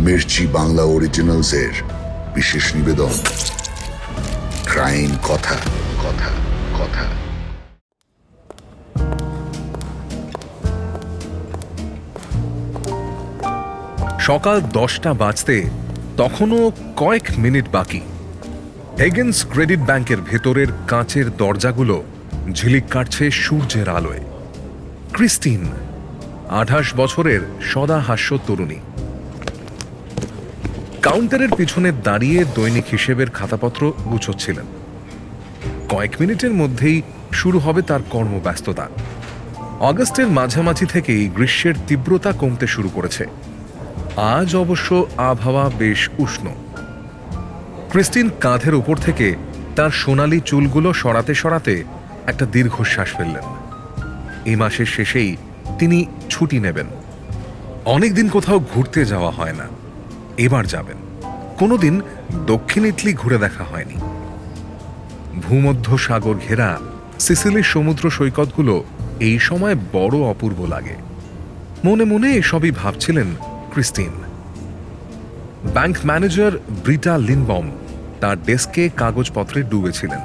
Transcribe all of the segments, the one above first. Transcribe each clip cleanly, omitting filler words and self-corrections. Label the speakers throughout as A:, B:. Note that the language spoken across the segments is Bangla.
A: মির্চি বাংলা অরিজিনালসের বিশেষ নিবেদন ক্রাইম কথা কথা কথা।
B: সকাল 10টা বাজতে তখনও কয়েক মিনিট বাকি। হেগেন্স ক্রেডিট ব্যাংকের ভেতরের কাঁচের দরজাগুলো ঝিলিক কাটছে সূর্যের আলোয়। ক্রিস্টিন 28 বছরের সদাহাস্য তরুণী কাউন্টারের পিছনে দাঁড়িয়ে দৈনিক হিসেবের খাতাপত্র গুছোচ্ছিলেন। কয়েক মিনিটের মধ্যেই শুরু হবে তার কর্মব্যস্ততা। অগস্টের মাঝামাঝি থেকেই গ্রীষ্মের তীব্রতা কমতে শুরু করেছে। আজ অবশ্য আবহাওয়া বেশ উষ্ণ। ক্রিস্টিন কাঁধের উপর থেকে তার সোনালি চুলগুলো সরাতে সরাতে একটা দীর্ঘশ্বাস ফেললেন। এই মাসের শেষেই তিনি ছুটি নেবেন। অনেকদিন কোথাও ঘুরতে যাওয়া হয় না, এবার যাবেন। কোনোদিন দক্ষিণ ইতালি ঘুরে দেখা হয়নি। ভূমধ্য সাগর ঘেরা সিসিলির সমুদ্র সৈকতগুলো এই সময় বড় অপূর্ব লাগে। মনে মনে এসবই ভাবছিলেন ক্রিস্টিন। ব্যাংক ম্যানেজার ব্রিটা লিনবম তার ডেস্কে কাগজপত্রে ডুবেছিলেন।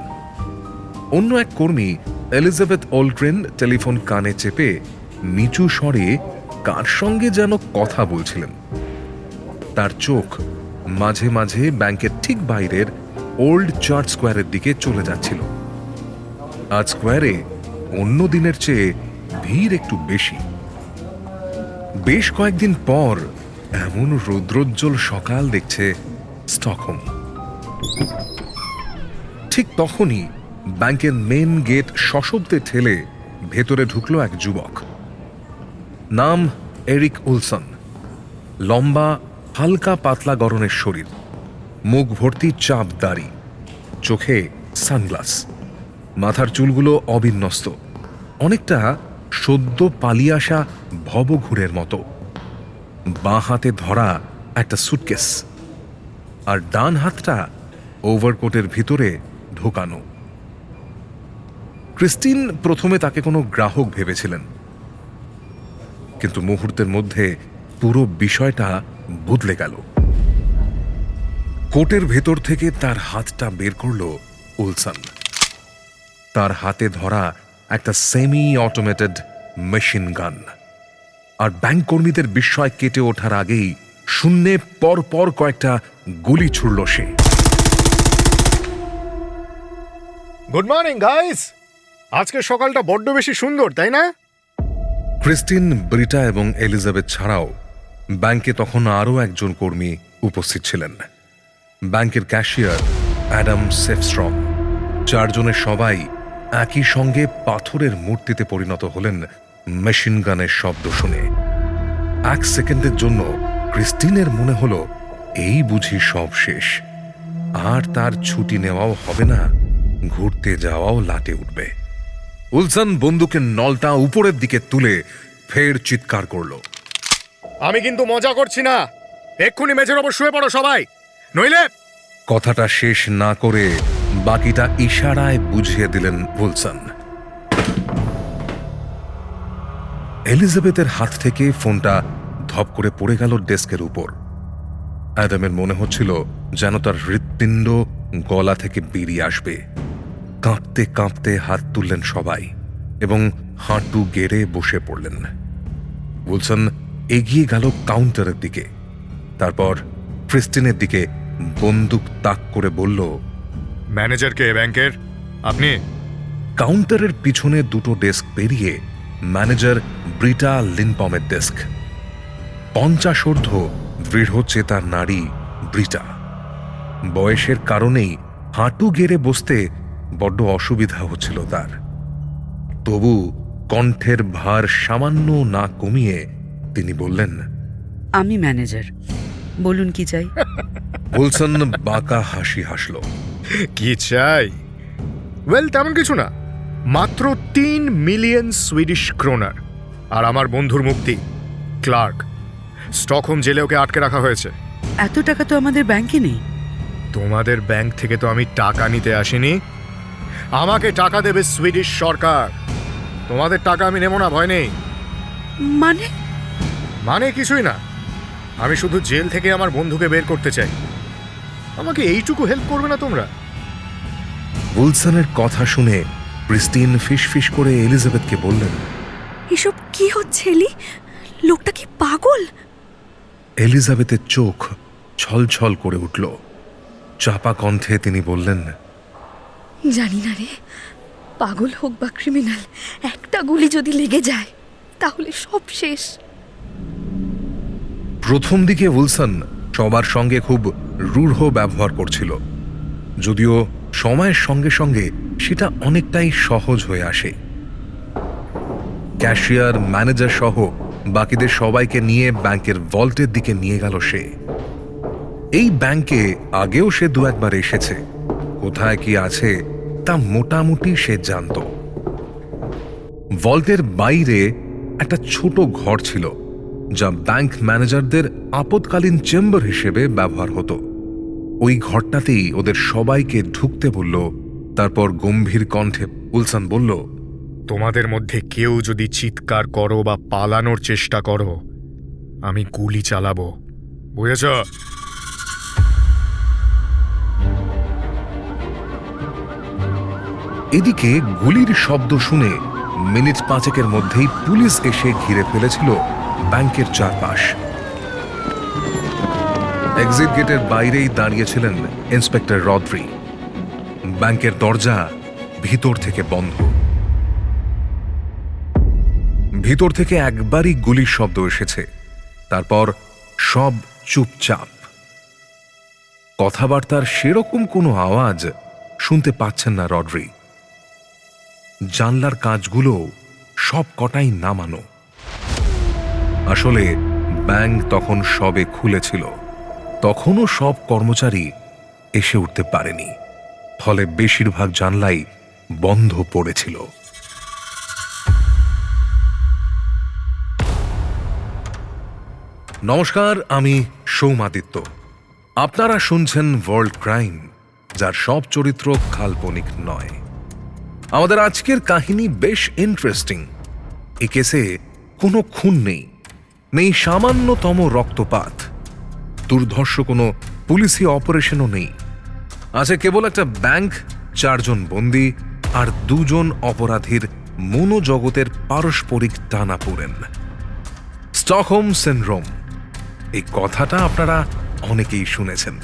B: অন্য এক কর্মী এলিজাবেথ ওলগ্রেন টেলিফোন কানে চেপে নিচু স্বরে কার সঙ্গে যেন কথা বলছিলেন। তার চোখ মাঝে মাঝে ব্যাংকের ঠিক বাইরের ওল্ড চার্চ স্কোয়ারের দিকে চলে যাচ্ছিল। আজ স্কোয়ারে অন্য দিনের চেয়ে ভিড় একটু বেশি। বেশ কয়েকদিন পর এমন রৌদ্রোজ্জ্বল সকাল দেখছে স্টকহোম। ঠিক তখনই ব্যাংকের মেন গেট সশব্দে ঠেলে ভেতরে ঢুকলো এক যুবক। নাম এরিক উলসন। লম্বা হালকা পাতলা গড়নের শরীর, মুখ ভর্তি চাপ দাড়ি, চোখে সানগ্লাস, মাথার চুলগুলো অবিন্যস্ত, অনেকটা সদ্য পালিয়ে আসা ভবঘুরের মতো। বাঁ হাতে ধরা একটা সুটকেস, আর ডান হাতটা ওভারকোটের ভিতরে ঢোকানো। ক্রিস্টিন প্রথমে তাকে কোনো গ্রাহক ভেবেছিলেন, কিন্তু মুহূর্তের মধ্যে পুরো বিষয়টা বদলে গেল। কোটের ভেতর থেকে তার হাতটা বের করল উলসন। তার হাতে ধরা একটা সেমি অটোমেটেড মেশিন গান। আর ব্যাংক কর্মীদের বিস্ময় কেটে ওঠার আগেই শূন্যে পর পর কয়েকটা গুলি ছুড়ল সে।
C: Good morning guys. আজকে সকালটা বড্ড বেশি সুন্দর, তাই না?
B: ক্রিস্টিন, ব্রিটা এবং এলিজাবেথ ছাড়াও ব্যাংকে তখন আরও একজন কর্মী উপস্থিত ছিলেন, ব্যাংকের ক্যাশিয়ার অ্যাডাম সেফস্ট্রম। চারজনের সবাই একই সঙ্গে পাথরের মূর্তিতে পরিণত হলেন মেশিন গানের শব্দ শুনে। এক সেকেন্ডের জন্য ক্রিস্টিনের মনে হলো এই বুঝি সব শেষ, আর তার ছুটি নেওয়াও হবে না, ঘুরতে যাওয়াও লাটে উঠবে। উলসন বন্দুকের নলটা উপরের দিকে তুলে ফের চিৎকার করল,
C: আমি কিন্তু মজা করছি না, এক্ষুনি মেঝের ওপর শুয়ে পড়ো সবাই, নইলে।
B: কথাটা শেষ না করে বাকিটা ইশারায় বুঝিয়ে দিলেন উলসন। এলিজাবেথের হাত থেকে ফোনটা ধপ করে পড়ে গেল ডেস্কের উপর। অ্যাডামের মনে হচ্ছিল যেন তার হৃৎপিণ্ড গলা থেকে বেরিয়ে আসবে। কাঁপতে কাঁপতে হাত তুললেন সবাই এবং হাঁটু গেড়ে বসে পড়লেন। উলসন এগিয়ে গেল কাউন্টারের দিকে, তারপর ক্রিস্টিনের দিকে বন্দুক তাক করে বলল,
C: ম্যানেজার কে ব্যাংকের? আপনি?
B: কাউন্টারের পিছনে দুটো ডেস্ক পেরিয়ে ম্যানেজার ব্রিটা লিনবমের ডেস্ক। 50 ঊর্ধ্ব দৃঢ় চেতার নারী ব্রিটা। বয়সের কারণেই হাঁটু গেড়ে বসতে বড্ড অসুবিধা হচ্ছিল তার। তবু কণ্ঠের ভার সামান্য না কমিয়ে তিনি বললেন,
D: আমি ম্যানেজার, বলুন কি চাই।
B: উলসন বাঁকা হাসি হাসল।
C: কি চাই? ওয়েল, তেমন কিছু না, মাত্র 3 মিলিয়ন সুইডিশ ক্রোনার আর আমার বন্ধুর মুক্তি। ক্লার্ক, স্টকহোম জেলে ওকে আটকে রাখা হয়েছে।
D: এত টাকা তো আমাদের ব্যাংকে নেই।
C: তোমাদের ব্যাংক থেকে তো আমি টাকা নিতে আসিনি, আমাকে টাকা দেবে সুইডিশ সরকার। তোমাদের টাকা আমি নেব না, ভয় নেই।
D: মানে?
C: মানে কিছুই না, আমি শুধু জেল থেকে আমার বন্ধুকে বের করতে চাই। আমাকে এইটুকু হেল্প করবে না তোমরা?
B: উইলসনের কথা শুনে ক্রিস্টিন ফিসফিস করে এলিজাবেথকে বললেন।
E: এসব কি হচ্ছে এলি? লোকটা কি পাগল?
B: এলিজাবেথের চোখ ছলছল করে উঠল। চাপা কণ্ঠে তিনি বললেন,
E: জানি না রে, পাগল হোক বা ক্রিমিনাল, একটা গুলি যদি লেগে যায় তাহলে সব শেষ।
B: প্রথম দিকে উইলসন সবার সঙ্গে খুব রূঢ় ব্যবহার করছিল, যদিও সময়ের সঙ্গে সঙ্গে সেটা অনেকটাই সহজ হয়ে আসে। ক্যাশিয়ার, ম্যানেজার সহ বাকিদের সবাইকে নিয়ে ব্যাংকের ভল্টের দিকে নিয়ে গেল সে। এই ব্যাংকে আগেও সে দু একবার এসেছে, কোথায় কি আছে তা মোটামুটি সে জানত। ভল্টের বাইরে একটা ছোট ঘর ছিল, যা ব্যাংক ম্যানেজারদের আপৎকালীন চেম্বার হিসেবে ব্যবহার হতো। ওই ঘরটাতেই ওদের সবাইকে ঢুকতে বলল। তারপর গম্ভীর কণ্ঠে উইলসন বলল,
C: তোমাদের মধ্যে কেউ যদি চিৎকার করো বা পালানোর চেষ্টা করো, আমি গুলি চালাবো, বুঝেছ?
B: এদিকে গুলির শব্দ শুনে মিনিট পাঁচেকের মধ্যেই পুলিশ এসে ঘিরে ফেলেছিল ব্যাংকের চারপাশ। এক্সিট গেটের বাইরেই দাঁড়িয়েছিলেন ইন্সপেক্টর রদ্রি। ব্যাংকের দরজা ভিতর থেকে বন্ধ। ভিতর থেকে একবারই গুলির শব্দ এসেছে, তারপর সব চুপচাপ। কথাবার্তার সেরকম কোনো আওয়াজ শুনতে পাচ্ছেন না রড্রি। জানলার কাঁচগুলো সব কটাই নামানো। আসলে ব্যাংক তখন সবে খুলেছিল, তখনও সব কর্মচারী এসে উঠতে পারেনি, ফলে বেশিরভাগ জানলাই বন্ধ পড়েছিল। নমস্কার, আমি সৌমাদিত্য। আপনারা শুনছেন ওয়ার্ল্ড ক্রাইম, যার সব চরিত্র কাল্পনিক নয়। আমাদের আজকের কাহিনী বেশ ইন্টারেস্টিং। এই কেসে কোনো খুন নেই, নেই সামান্যতম রক্তপাত, দুর্ধর্ষ কোনো পুলিশি অপারেশনও নেই। আছে কেবল একটা ব্যাংক, 4 জন বন্দী আর 2 জন অপরাধীর মনোজগতের পারস্পরিক টানাপোড়েন। স্টকহোম সিনড্রোম, এই কথাটা আপনারা অনেকেই শুনেছেন।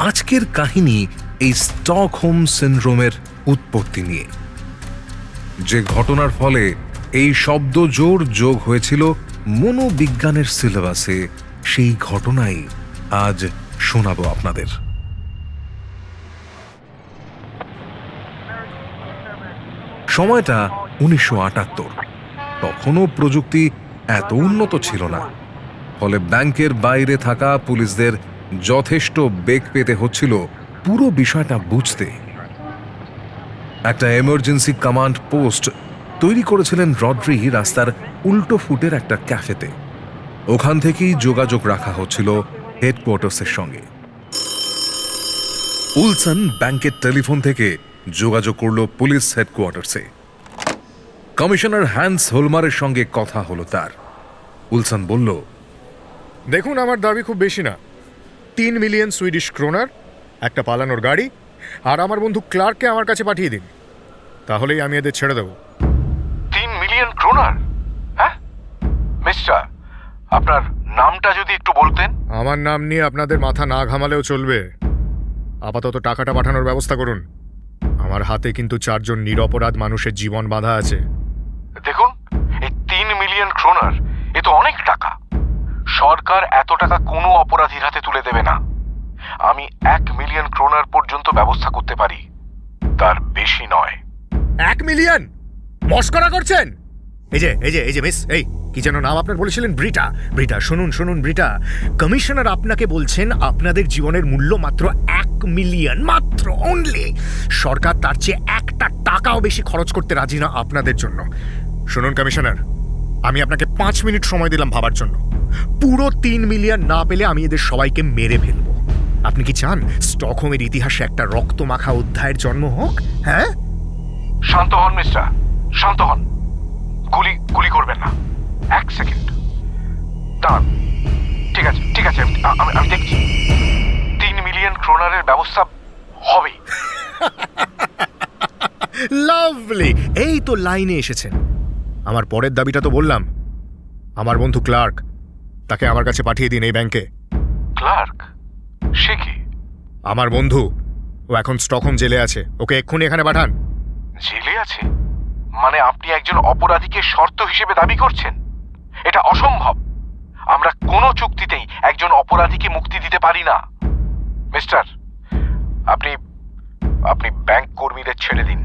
B: আজকের কাহিনী এই স্টকহোম সিনড্রোমের উৎপত্তি নিয়ে। যে ঘটনার ফলে এই শব্দ জোর যোগ হয়েছিল মনোবিজ্ঞানের সিলেবাসে, সেই ঘটনাই আজ শোনাবো আপনাদের। সময়টা 1978। তখনও প্রযুক্তি এত উন্নত ছিল না, ফলে ব্যাংকের বাইরে থাকা পুলিশদের যথেষ্ট বেগ পেতে হচ্ছিল পুরো বিষয়টা বুঝতে। একটা এমার্জেন্সি কমান্ড পোস্ট তৈরি করেছিলেন রড্রি রাস্তার উল্টো ফুটের একটা ক্যাফেতে। ওখান থেকেই যোগাযোগ রাখা হচ্ছিল হেডকোয়ার্টার্সের সঙ্গে। উইলসন ব্যাংকের টেলিফোন থেকে যোগাযোগ করল পুলিশ হেডকোয়ার্টার্সে। কমিশনার হ্যান্স হোলমারের সঙ্গে কথা হলো তার। উইলসন বলল,
C: দেখুন, আমার দাবি খুব বেশি না। 3 মিলিয়ন সুইডিশ ক্রোনার, একটা পালানোর গাড়ি, আর আমার বন্ধু ক্লার্ককে আমার কাছে পাঠিয়ে দিন, তাহলেই আমি এদের ছেড়ে দেবো।
F: 3 মিলিয়ন ক্রোনার? হ্যাঁ মিস্টার, আপনার নামটা যদি একটু বলতেন।
C: আমার নাম নিয়ে আপনাদের মাথা না ঘামালেও চলবে। আপাতত টাকাটা পাঠানোর ব্যবস্থা করুন। আমার হাতে কিন্তু 4 জন নিরপরাধ মানুষের জীবন বাঁধা আছে।
F: দেখুন, এই 3 মিলিয়ন ক্রোনার, এ তো অনেক টাকা। সরকার এত টাকা কোনো অপরাধীর হাতে তুলে দেবে না। আমি 1 মিলিয়ন ক্রোনার পর্যন্ত ব্যবস্থা করতে পারি, তার বেশি নয়।
C: 1 মিলিয়ন? মস্করা করছেন? এই যে মিস, এই কি যেন নাম আপনার বলেছিলেন? ব্রিটা, শুনুন ব্রিটা, কমিশনার আপনাকে বলছেন আপনাদের জীবনের মূল্য মাত্র 1 মিলিয়ন, মাত্র, অনলি। সরকার তার চেয়ে একটা টাকাও বেশি খরচ করতে রাজি না আপনাদের জন্য। শুনুন কমিশনার, আমি আপনাকে 5 মিনিট সময় দিলাম ভাবার জন্য। পুরো 3 মিলিয়ন না পেলে আমি এদের সবাইকে মেরে ফেলবো। আপনি কি চান স্টকহোমের ইতিহাসে একটা রক্তমাখা অধ্যায়ের জন্ম হোক? হ্যাঁ,
F: শান্ত হন মিস্টার, শান্ত হন। গুলি করবেন না। 1 সেকেন্ড দাঁড়ান। ঠিক আছে, আছে, আমি দেখছি। 3 মিলিয়ন ক্রোনারের ব্যবস্থা হবে।
C: লাভলি, এই তো লাইনে এসেছেন। আমার পরের দাবিটা তো বললাম। আমার বন্ধু ক্লার্ক, তাকে আমার কাছে পাঠিয়ে দিন এই ব্যাংকে।
F: ক্লার্ক? সে কি?
C: আমার বন্ধু, ও এখন স্টকহোম জেলে আছে, ওকে এক্ষুনি এখানে পাঠান।
F: জেলে আছে? মানে আপনি একজন অপরাধীকে শর্ত হিসেবে দাবি করছেন? এটা অসম্ভব। আমরা কোনো চুক্তিতেই একজন অপরাধীকে মুক্তি দিতে পারি না। মিস্টার, আপনি ব্যাংক কর্মীদের ছেড়ে দিন।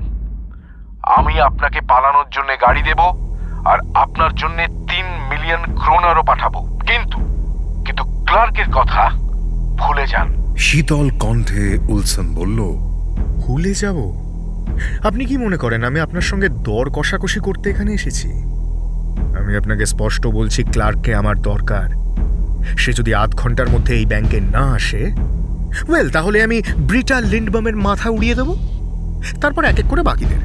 F: আমি আপনাকে পালানোর জন্য গাড়ি দেব, আর আপনার জন্য 3 মিলিয়ন ক্রোনারও পাঠাবো। কিন্তু ক্লার্কের কথা ভুলে যান।
B: শীতল কণ্ঠে উলসন বলল,
C: ভুলে যাব? আপনি কি মনে করেন আমি আপনার সঙ্গে দর কষাকষি করতে এখানে এসেছি? আমি আপনাকে স্পষ্ট বলছি, ক্লার্ককে আমার দরকার। সে যদি আধ ঘন্টার মধ্যে এই ব্যাংকে না আসে, ওয়েল, তাহলে আমি ব্রিটা লিন্ডবামের মাথা উড়িয়ে দেব, তারপর এক এক করে বাকিদের।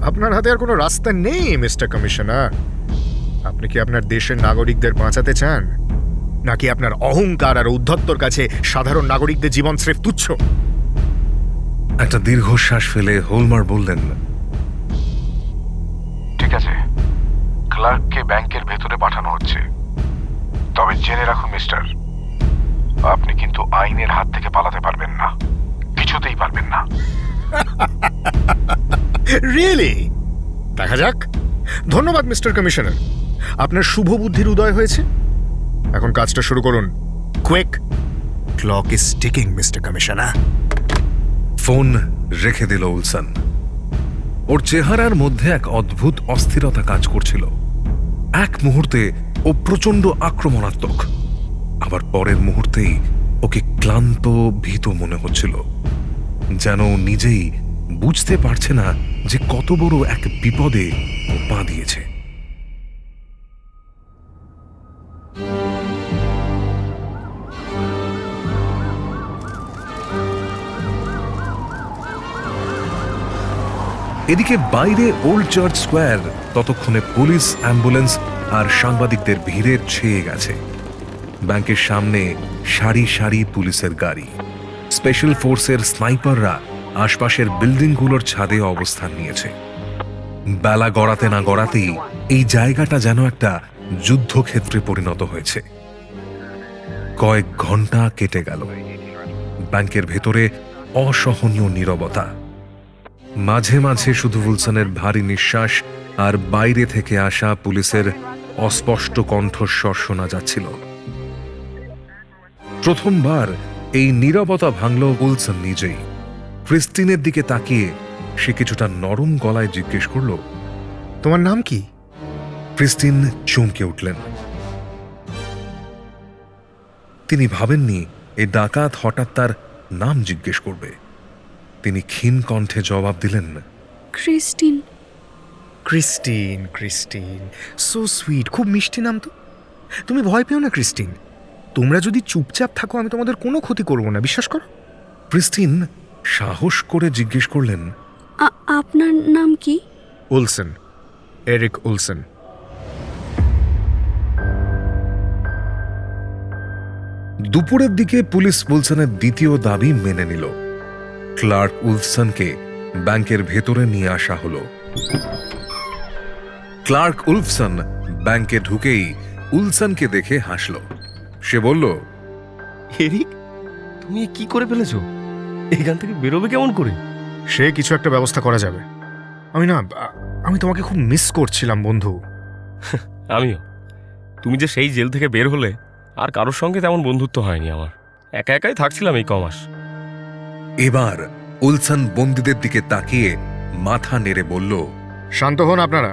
C: আপনার হাতে আর কোনো রাস্তা নেই মিস্টার কমিশনার। আপনি কি আপনার দেশের নাগরিকদের বাঁচাতে চান, নাকি আপনার অহংকার আর উদ্ধত্তর কাছে সাধারণ নাগরিকদের জীবন স্রেফ তুচ্ছ?
B: একটা দীর্ঘশ্বাস ফেলে হোলমার বললেন,
F: ঠিক আছে, ক্লার্ককে ব্যাংকের ভেতরে পাঠানো হচ্ছে। তবে জেনে রাখুন মিস্টার, আপনি কিন্তু আইনের হাত থেকে পালাতে পারবেন না, কিছুতেই পারবেন না।
C: রিয়েলি? দেখা যাক। ধন্যবাদ মিস্টার কমিশনার, আপনার শুভ বুদ্ধির উদয় হয়েছে। এখন কাজটা শুরু করুন। Quick, clock is ticking mister commissioner.
B: Phone রেখে দিল উলসন। ওর চেহারার মধ্যে এক অদ্ভুত অস্থিরতা কাজ করছিল। এক মুহূর্তে ও প্রচন্ড আক্রমণাত্মক, আবার পরের মুহূর্তেই ওকে ক্লান্ত, ভীত মনে হচ্ছিল, যেন ও নিজেই বুঝতে পারছে না যে কত বড় এক বিপদে ও পা দিয়েছে। এদিকে বাইরে ওল্ড চার্চ স্কোয়ার ততক্ষণে পুলিশ, অ্যাম্বুলেন্স আর সাংবাদিকদের ভিড়ে ছেয়ে গেছে। ব্যাংকের সামনে সারি সারি পুলিশের গাড়ি, স্পেশাল ফোর্সের স্নাইপাররা আশপাশের বিল্ডিংগুলোর ছাদে অবস্থান নিয়েছে। বেলা গড়াতে না গড়াতেই এই জায়গাটা যেন একটা যুদ্ধক্ষেত্রে পরিণত হয়েছে। কয়েক ঘন্টা কেটে গেল। ব্যাংকের ভেতরে অসহনীয় নীরবতা। মাঝে মাঝে শুধু উলসনের ভারী নিঃশ্বাস আর বাইরে থেকে আসা পুলিশের অস্পষ্ট কণ্ঠস্বর শোনা যাচ্ছিল। প্রথমবার এই নীরবতা ভাঙল উলসন নিজেই। ক্রিস্টিনের দিকে তাকিয়ে সে কিছুটা নরম গলায় জিজ্ঞেস করল,
C: তোমার নাম কি?
B: ক্রিস্টিন চমকে উঠলেন। তিনি ভাবেননি এই ডাকাত হঠাৎ তার নাম জিজ্ঞেস করবে। তিনি ক্ষীণ কণ্ঠে জবাব দিলেন,
E: Christine.
C: Christine, Christine, so sweet, খুব মিষ্টি নাম তো। তুমি ভয় পেও না ক্রিস্টিন, তোমরা যদি চুপচাপ থাকো আমি তোমাদের কোনো ক্ষতি করব না, বিশ্বাস করো।
B: ক্রিস্টিন সাহস করে জিজ্ঞেস করলেন,
E: আপনার নাম কি?
C: উলসন, এরিক উলসন।
B: দুপুরের দিকে পুলিশ উলসনের দ্বিতীয় দাবি মেনে নিল। ক্লার্ক উলসনকে ব্যাংকের ভেতরে নিয়ে আসা হলো। ক্লার্ক উলসন ব্যাংকে ঢুকেই উলসনকে দেখে হাসল। সে বলল,
G: এরিক, তুমি কি করে ফেলেছো? এখান থেকে বেরোবে কেমন করে?
C: সে কিছু একটা ব্যবস্থা করা যাবে। আমি তোমাকে খুব মিস করছিলাম বন্ধু।
G: আমিও। তুমি যে সেই জেল থেকে বের হলে, আর কারোর সঙ্গে তেমন বন্ধুত্ব হয়নি আমার। একা একাই থাকছিলাম এই কমাস।
B: এবার উলসন বন্দীদের দিকে তাকিয়ে মাথা নেড়ে বলল,
C: শান্ত হন আপনারা।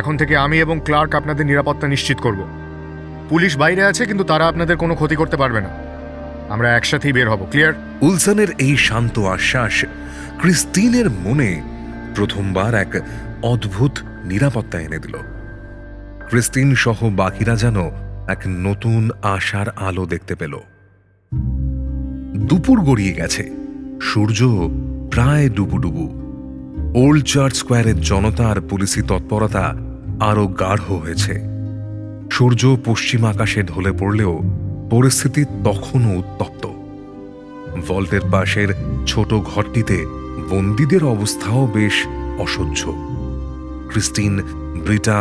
C: এখন থেকে আমি এবং ক্লার্ক আপনাদের নিরাপত্তা নিশ্চিত করব। পুলিশ বাইরে আছে, কিন্তু তারা আপনাদের কোনো ক্ষতি করতে পারবে না। আমরা একসাথেই বের হব, ক্লিয়ার?
B: উলসনের এই শান্ত আশ্বাস ক্রিস্টিনের মনে প্রথমবার এক অদ্ভুত নিরাপত্তা এনে দিল। ক্রিস্টিন সহ বাকিরা যেন এক নতুন আশার আলো দেখতে পেল। দুপুর গড়িয়ে গেছে, সূর্য প্রায় ডুবুডুবু। ওল্ড চার্চ স্কোয়ারের জনতা আর পুলিশি তৎপরতা আরো গাঢ় হয়েছে। সূর্য পশ্চিম আকাশে ঢলে পড়লেও পরিস্থিতি তখনও উত্তপ্ত। ভল্টের পাশের ছোট ঘরটিতে বন্দীদের অবস্থাও বেশ অসহ্য। ক্রিস্টিন, ব্রিটা,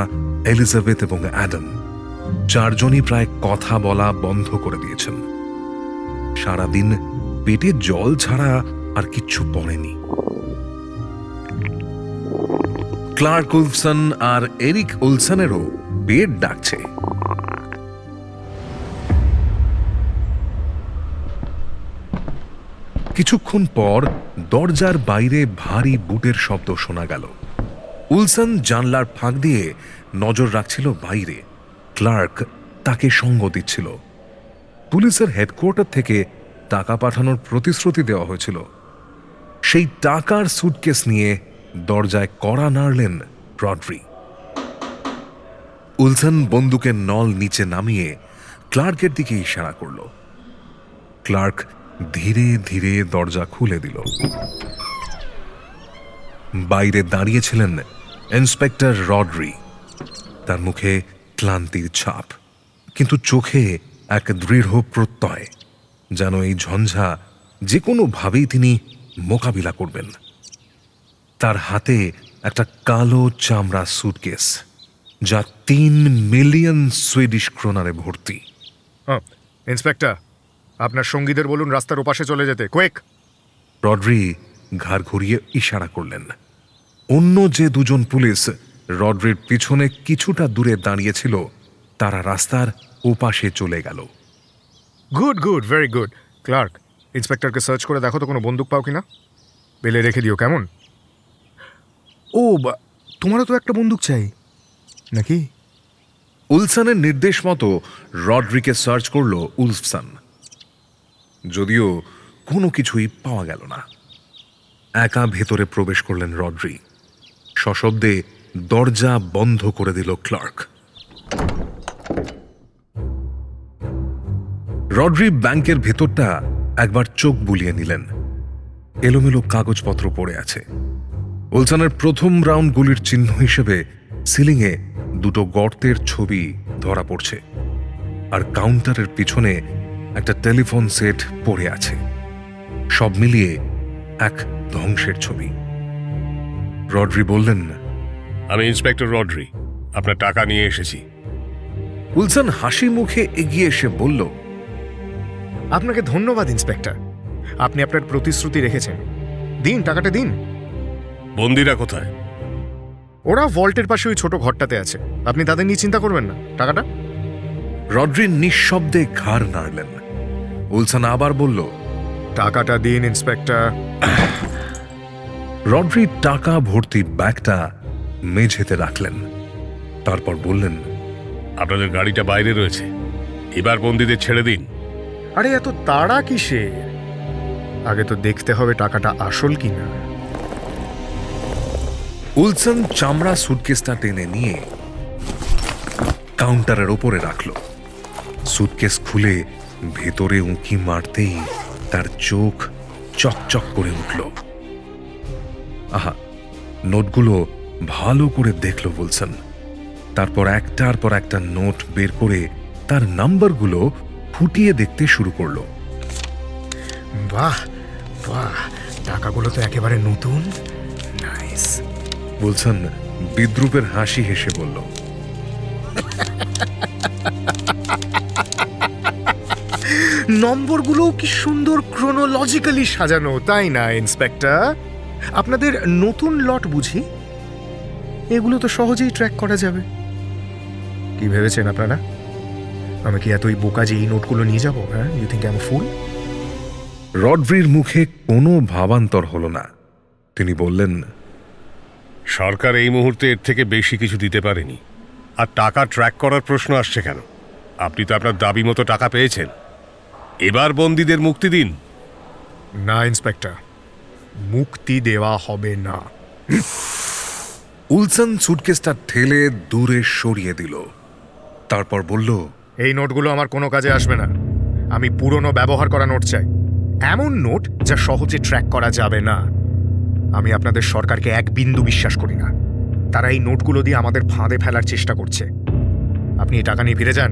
B: এলিজাবেথ এবং অ্যাডাম চারজনই প্রায় কথা বলা বন্ধ করে দিয়েছেন। সারাদিন পেটে জল ছাড়া আর কিচ্ছু পড়েনি। ক্লার্ক উলফসন আর এরিক উলসনেরও পেট ডাকছে। কিছুক্ষণ পর দরজার বাইরে ভারী বুটের শব্দ শোনা গেল। উলসন জানলার ফাঁক দিয়ে নজর রাখছিল বাইরে। ক্লার্ক তাকে সঙ্গ দিচ্ছিল। পুলিশের হেডকোয়ার্টার থেকে টাকা পাঠানোর প্রতিশ্রুতি দেওয়া হয়েছিল। সেই টাকার সুটকেস নিয়ে দরজায় কড়া নাড়লেন রড্রি। উলসন বন্দুকের নল নিচে নামিয়ে ক্লার্কের দিকে ইশারা করল। ক্লার্ক ধীরে ধীরে দরজা খুলে দিল। বাইরে দাঁড়িয়েছিলেন ইন্সপেক্টর রড্রি। তার মুখে ক্লান্তির ছাপ, কিন্তু চোখে এক দৃঢ় প্রত্যয়, যেন এই ঝঞ্ঝা যে কোনোভাবেই তিনি মোকাবিলা করবেন। তার হাতে একটা কালো চামড়া সুটকেস, যা 3 মিলিয়ন সুইডিশ ক্রোনারে ভর্তি।
C: ইন্সপেক্টর, আপনার সঙ্গীদের বলুন রাস্তার ওপাশে চলে যেতে, কুইক।
B: রড্রি ঘাড় ঘুরিয়ে ইশারা করলেন। অন্য যে দুজন পুলিশ রড্রির পিছনে কিছুটা দূরে দাঁড়িয়েছিল, তারা রাস্তার ওপাশে চলে গেল।
C: Good good, very good. Clerk, ইন্সপেক্টরকে সার্চ করে দেখো তো কোনো বন্দুক পাও কিনা। বেলে রেখে দিও, কেমন? ও, তোমারও তো একটা বন্দুক চাই নাকি?
B: উলসনের নির্দেশ মতো রড্রিকে সার্চ করল উলফসন, যদিও কোনো কিছুই পাওয়া গেল না। একা ভেতরে প্রবেশ করলেন রড্রি। সশব্দে দরজা বন্ধ করে দিল ক্লার্ক। রড্রি ব্যাংকের ভেতরটা একবার চোখ বুলিয়ে নিলেন। এলোমেলো কাগজপত্র পড়ে আছে। উলসনের প্রথম রাউন্ড গুলির চিহ্ন হিসেবে সিলিংয়ে 2 গর্তের ছবি ধরা পড়ছে, আর কাউন্টারের পিছনে একটা টেলিফোন সেট পড়ে আছে। সব মিলিয়ে এক ধ্বংসের ছবি। রড্রি বললেন,
H: আমি ইন্সপেক্টর রড্রি, আপনার টাকা নিয়ে এসেছি।
B: উলসন হাসি মুখে এগিয়ে এসে বলল,
C: আপনাকে ধন্যবাদ ইন্সপেক্টর, আপনি আপনার প্রতিশ্রুতি রেখেছেন। দিন, টাকাটা দিন।
H: বন্দিরা কোথায়?
C: ওরা ভল্টের পাশে ওই ছোট ঘরটাতে আছে, আপনি তাদের নিয়ে চিন্তা করবেন না। টাকাটা?
B: রড্রি নিঃশব্দে ঘাড় নাড়লেন। উলসন আবার বলল,
C: টাকাটা দিন ইন্সপেক্টর।
B: রড্রি টাকা ভর্তি ব্যাগটা মেঝেতে রাখলেন। তারপর বললেন,
H: আপনাদের গাড়িটা বাইরে রয়েছে, এবার বন্দীদের ছেড়ে দিন।
C: আরে এত তাড়া কিসে? আগে তো দেখতে হবে টাকাটা আসল কিনা।
B: উলসন চামড়া সুটকেসটা টেনে নিয়ে কাউন্টারের ওপরে রাখল। সুটকেস খুলে ভেতরে উঁকি মারতেই তার চোখ চকচক করে উঠল। আহা, নোটগুলো ভালো করে দেখল উলসন। তারপর একটার পর একটা নোট বের করে তার নাম্বারগুলো ফুটিয়ে দেখতে শুরু করলো।
C: বাহ বাহ, টাকাগুলো তো একেবারে নতুন। নাইস।
B: উলসন বিদ্রুপের হাসি হেসে বলল,
C: নম্বরগুলো কি সুন্দর ক্রোনোলজিক্যালি সাজানো, তাই না ইন্সপেক্টর? আপনাদের নতুন লট বুঝি? এগুলো তো সহজেই ট্র্যাক করা যাবে। কি ভেবেছেন আপনারা? আমি কি এতই বোকা যে এই নোটগুলো নিয়ে যাবো? হ্যাঁ, ইউ থিঙ্ক আই এম ফুল?
B: রড্রির মুখে কোনো ভাবান্তর হলো না। তিনি বললেন,
H: সরকার এই মুহূর্তে এর থেকে বেশি কিছু দিতে পারেনি। আর টাকা ট্র্যাক করার প্রশ্ন আসছে কেন? আপনি তো আপনার দাবি মতো টাকা পেয়েছেন, এবার বন্দীদের মুক্তি দিন।
C: না ইন্সপেক্টর, মুক্তি দেওয়া হবে না।
B: উলসন সুটকেসটা ঠেলে দূরে সরিয়ে দিল। তারপর বলল,
C: এই নোটগুলো আমার কোনো কাজে আসবে না। আমি পুরনো ব্যবহার করা নোট চাই, এমন নোট যা সহজে ট্র্যাক করা যাবে না। আমি আপনাদের সরকারকে এক বিন্দু বিশ্বাস করি না। তারা এই নোটগুলো দিয়ে আমাদের ফাঁদে ফেলার চেষ্টা করছে। আপনি এই টাকা নিয়ে ফিরে যান,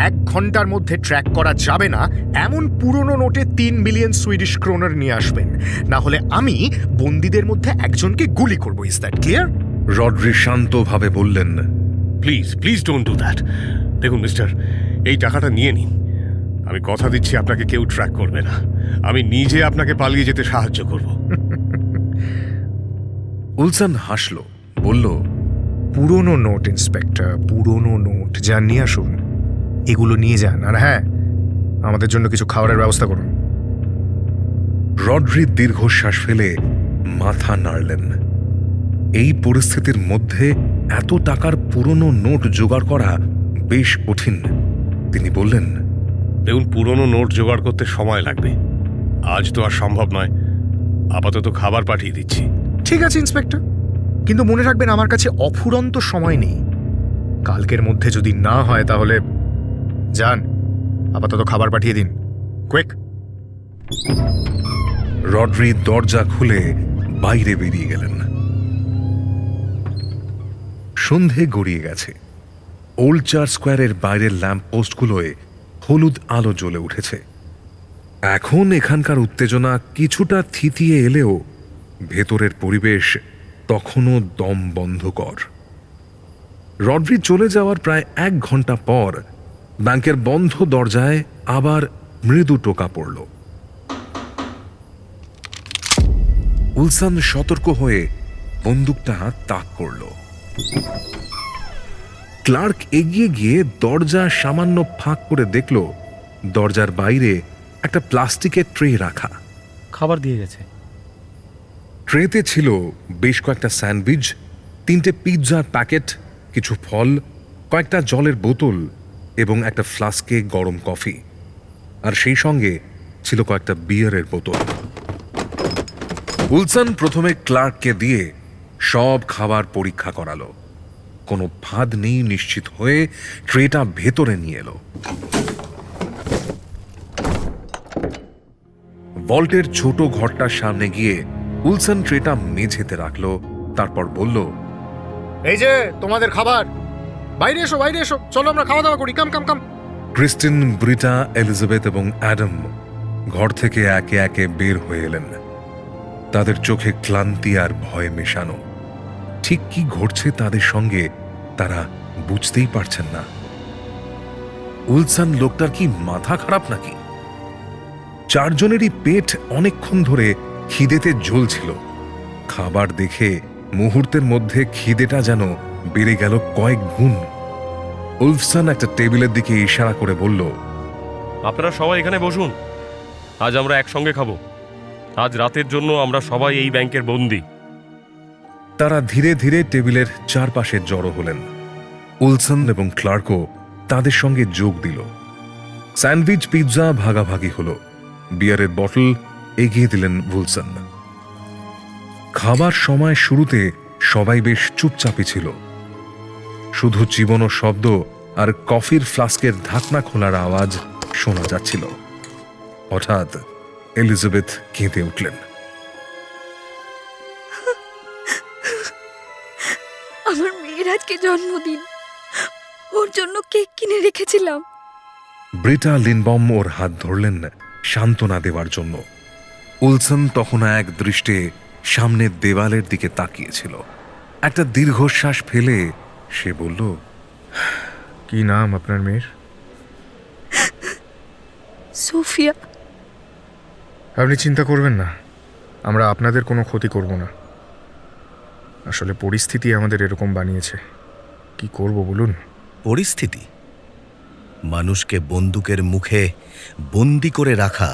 C: 1 ঘন্টার মধ্যে ট্র্যাক করা যাবে না এমন পুরনো নোটে 3 মিলিয়ন সুইডিশ ক্রোনার নিয়ে আসবেন, না হলে আমি বন্দীদের মধ্যে একজনকে গুলি করব। Is that clear?
B: রড্রি শান্তভাবে বললেন,
H: please please don't do that. দেখুন মিস্টার, এই টাকাটা নিয়ে নিন। আমি কথা দিচ্ছি আপনাকে কেউ ট্র্যাক করবে না। আমি নিজে আপনাকে পালিয়ে যেতে সাহায্য করব।
B: উলসন হাসল, বলল,
C: পুরনো নোট ইন্সপেক্টর, পুরনো নোট। যান নিয়ে আসুন, এগুলো নিয়ে যান। আর হ্যাঁ, আমাদের জন্য কিছু খাবারের ব্যবস্থা করুন।
B: রড্রি দীর্ঘশ্বাস ফেলে মাথা নাড়লেন। এই পরিস্থিতির মধ্যে এত টাকার পুরনো নোট জোগাড় করা বেশ কঠিন। তিনি বললেন,
H: দেখুন, পুরনো নোট জোগাড় করতে সময় লাগবে। আজ তো আর সম্ভব নয়। আপাতত খাবার পাঠিয়ে দিচ্ছি।
C: ঠিক আছে ইন্সপেক্টর, কিন্তু মনে রাখবেন আমার কাছে অফুরন্ত সময় নেই। কালকের মধ্যে যদি না হয় তাহলে যান, আপাতত খাবার পাঠিয়ে দিন। কুইক।
B: রড্রি দরজা খুলে বাইরে বেরিয়ে গেলেন। সন্ধে গড়িয়ে গেছে। ওল্ড চার্চ স্কোয়ারের বাইরের ল্যাম্প পোস্টগুলোয় হলুদ আলো জ্বলে উঠেছে। এখন এখানকার উত্তেজনা কিছুটা থিতিয়ে এলেও ভেতরের পরিবেশ তখনও দম বন্ধকর। রড্রি চলে যাওয়ার প্রায় 1 ঘন্টা পর ব্যাংকের বন্ধ দরজায় আবার মৃদু টোকা পড়ল। উলসন সতর্ক হয়ে বন্দুকটা তাক করল। ক্লার্ক এগিয়ে গিয়ে দরজা সামান্য ফাঁক করে দেখল দরজার বাইরে একটা প্লাস্টিকের ট্রে রাখা।
G: খাবার দিয়ে গেছে।
B: ট্রেতে ছিল বেশ কয়েকটা স্যান্ডউইচ, 3টে পিৎজার প্যাকেট, কিছু ফল, কয়েকটা জলের বোতল এবং একটা ফ্লাস্কে গরম কফি। আর সেই সঙ্গে ছিল কয়েকটা বিয়ারের বোতল। উলসন প্রথমে ক্লার্ককে দিয়ে সব খাবার পরীক্ষা করালো। কোনো ফাঁদ নেই নিশ্চিত হয়ে ট্রেটা ভেতরে নিয়ে এলো। ভল্টের ছোট ঘরটার সামনে গিয়ে উলসন ট্রেটা মেঝেতে রাখলো। তারপর বলল,
C: এই যে তোমাদের খাবার। বাইরে এসো, বাইরে এসো, চলো আমরা খাওয়া দাওয়া করি। কাম কাম কাম।
B: ক্রিস্টিন, ব্রিটা, এলিজাবেথ এবং অ্যাডাম ঘর থেকে একে একে বের হয়ে এলেন। তাদের চোখে ক্লান্তি আর ভয় মেশানো। ঠিক কি ঘটছে তাদের সঙ্গে তারা বুঝতেই পারছেন না। উলসন লোকটার কি মাথা খারাপ নাকি? 4 জনেরই পেট অনেকক্ষণ ধরে খিদেতে জ্বলছিল। খাবার দেখে মুহূর্তের মধ্যে খিদেটা যেন বেড়ে গেল কয়েক গুণ। উলফসন একটা টেবিলের দিকে ইশারা করে বলল,
G: আপনারা সবাই এখানে বসুন। আজ আমরা একসঙ্গে খাবো। আজ রাতের জন্য আমরা সবাই এই ব্যাংকের বন্দী।
B: তারা ধীরে ধীরে টেবিলের চারপাশে জড়ো হলেন। উলসন এবং ক্লার্কও তাদের সঙ্গে যোগ দিল। স্যান্ডউইচ, পিৎজা ভাগাভাগি হলো। বিয়ারের বটল এগিয়ে দিলেন উলসন। খাবার সময় শুরুতে সবাই বেশ চুপচাপই ছিল। শুধু চিবনো শব্দ আর কফির ফ্লাস্কের ঢাকনা খোলার আওয়াজ শোনা যাচ্ছিল। হঠাৎ এলিজাবেথ কেঁদে উঠলেন।
E: আমার মেয়ের আজকে জন্মদিন, ওর জন্য কেক কিনে রেখেছিলাম।
B: ব্রিটা লিনবম ওর হাত ধরলেন সান্ত্বনা দেওয়ার জন্য। উলসন তখন এক দৃষ্টে সামনের দেওয়ালের দিকে তাকিয়েছিল। একটা দীর্ঘশ্বাস ফেলে সে বলল,
C: কি নাম আপনার মেয়ের?
E: সোফিয়া।
C: আপনি চিন্তা করবেন না, আমরা আপনাদের কোনো ক্ষতি করব না। আসলে পরিস্থিতি আমাদের এরকম বানিয়েছে। কি করব বলুন?
I: পরিস্থিতি? মানুষকে বন্দুকের মুখে বন্দি করে রাখা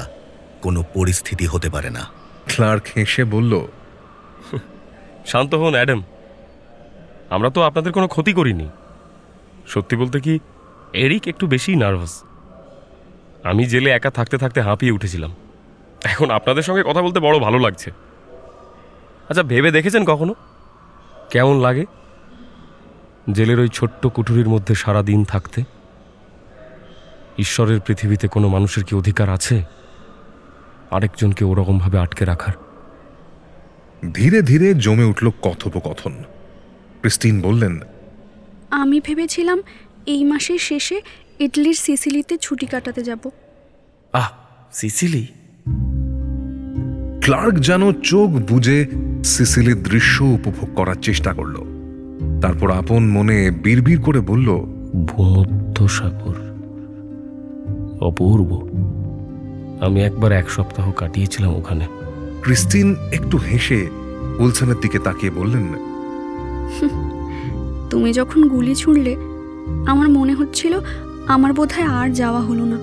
I: কোনো পরিস্থিতি হতে পারে না।
B: ক্লার্ক হেসে বলল,
G: শান্ত হন অ্যাডাম, আমরা তো আপনাদের কোনো ক্ষতি করিনি। সত্যি বলতে কি, এরিক একটু বেশি নার্ভাস। আমি জেলে একা থাকতে থাকতে হাঁপিয়ে উঠেছিলাম। এখন আপনাদের সঙ্গে কথা বলতে বড় ভালো লাগছে। আচ্ছা, ভেবে দেখেছেন কখনো কেমন লাগে জেলের ওই ছোট্ট কুঠুরির মধ্যে সারা দিন থাকতে? ঈশ্বরের পৃথিবীতে কোনো মানুষের কি অধিকার আছে আরেকজনকে ওরকমভাবে আটকে রাখার?
B: ধীরে ধীরে জমে উঠল কথোপকথন। ক্রিস্টিন বললেন,
E: আমি ভেবেছিলাম এই মাসের শেষে ইটালির সিসিলিতে ছুটি কাটাতে যাব।
G: আহ, সিসিলি?
B: ক্লার্ক যেন চোখ বুজে সিসিলির দৃশ্য উপভোগ করার চেষ্টা করল। তারপর আপন মনে বিড়বিড় করে বলল,
G: ভূমধ্যসাগর, অপূর্ব। আমি একবার 1 সপ্তাহ কাটিয়েছিলাম ওখানে।
B: ক্রিস্টিন একটু হেসে উলসনের দিকে তাকিয়ে বললেন,
E: তুমি যখন গুলি ছুড়লে আমার মনে হচ্ছিল আমার বোধহয় আর যাওয়া হলো না।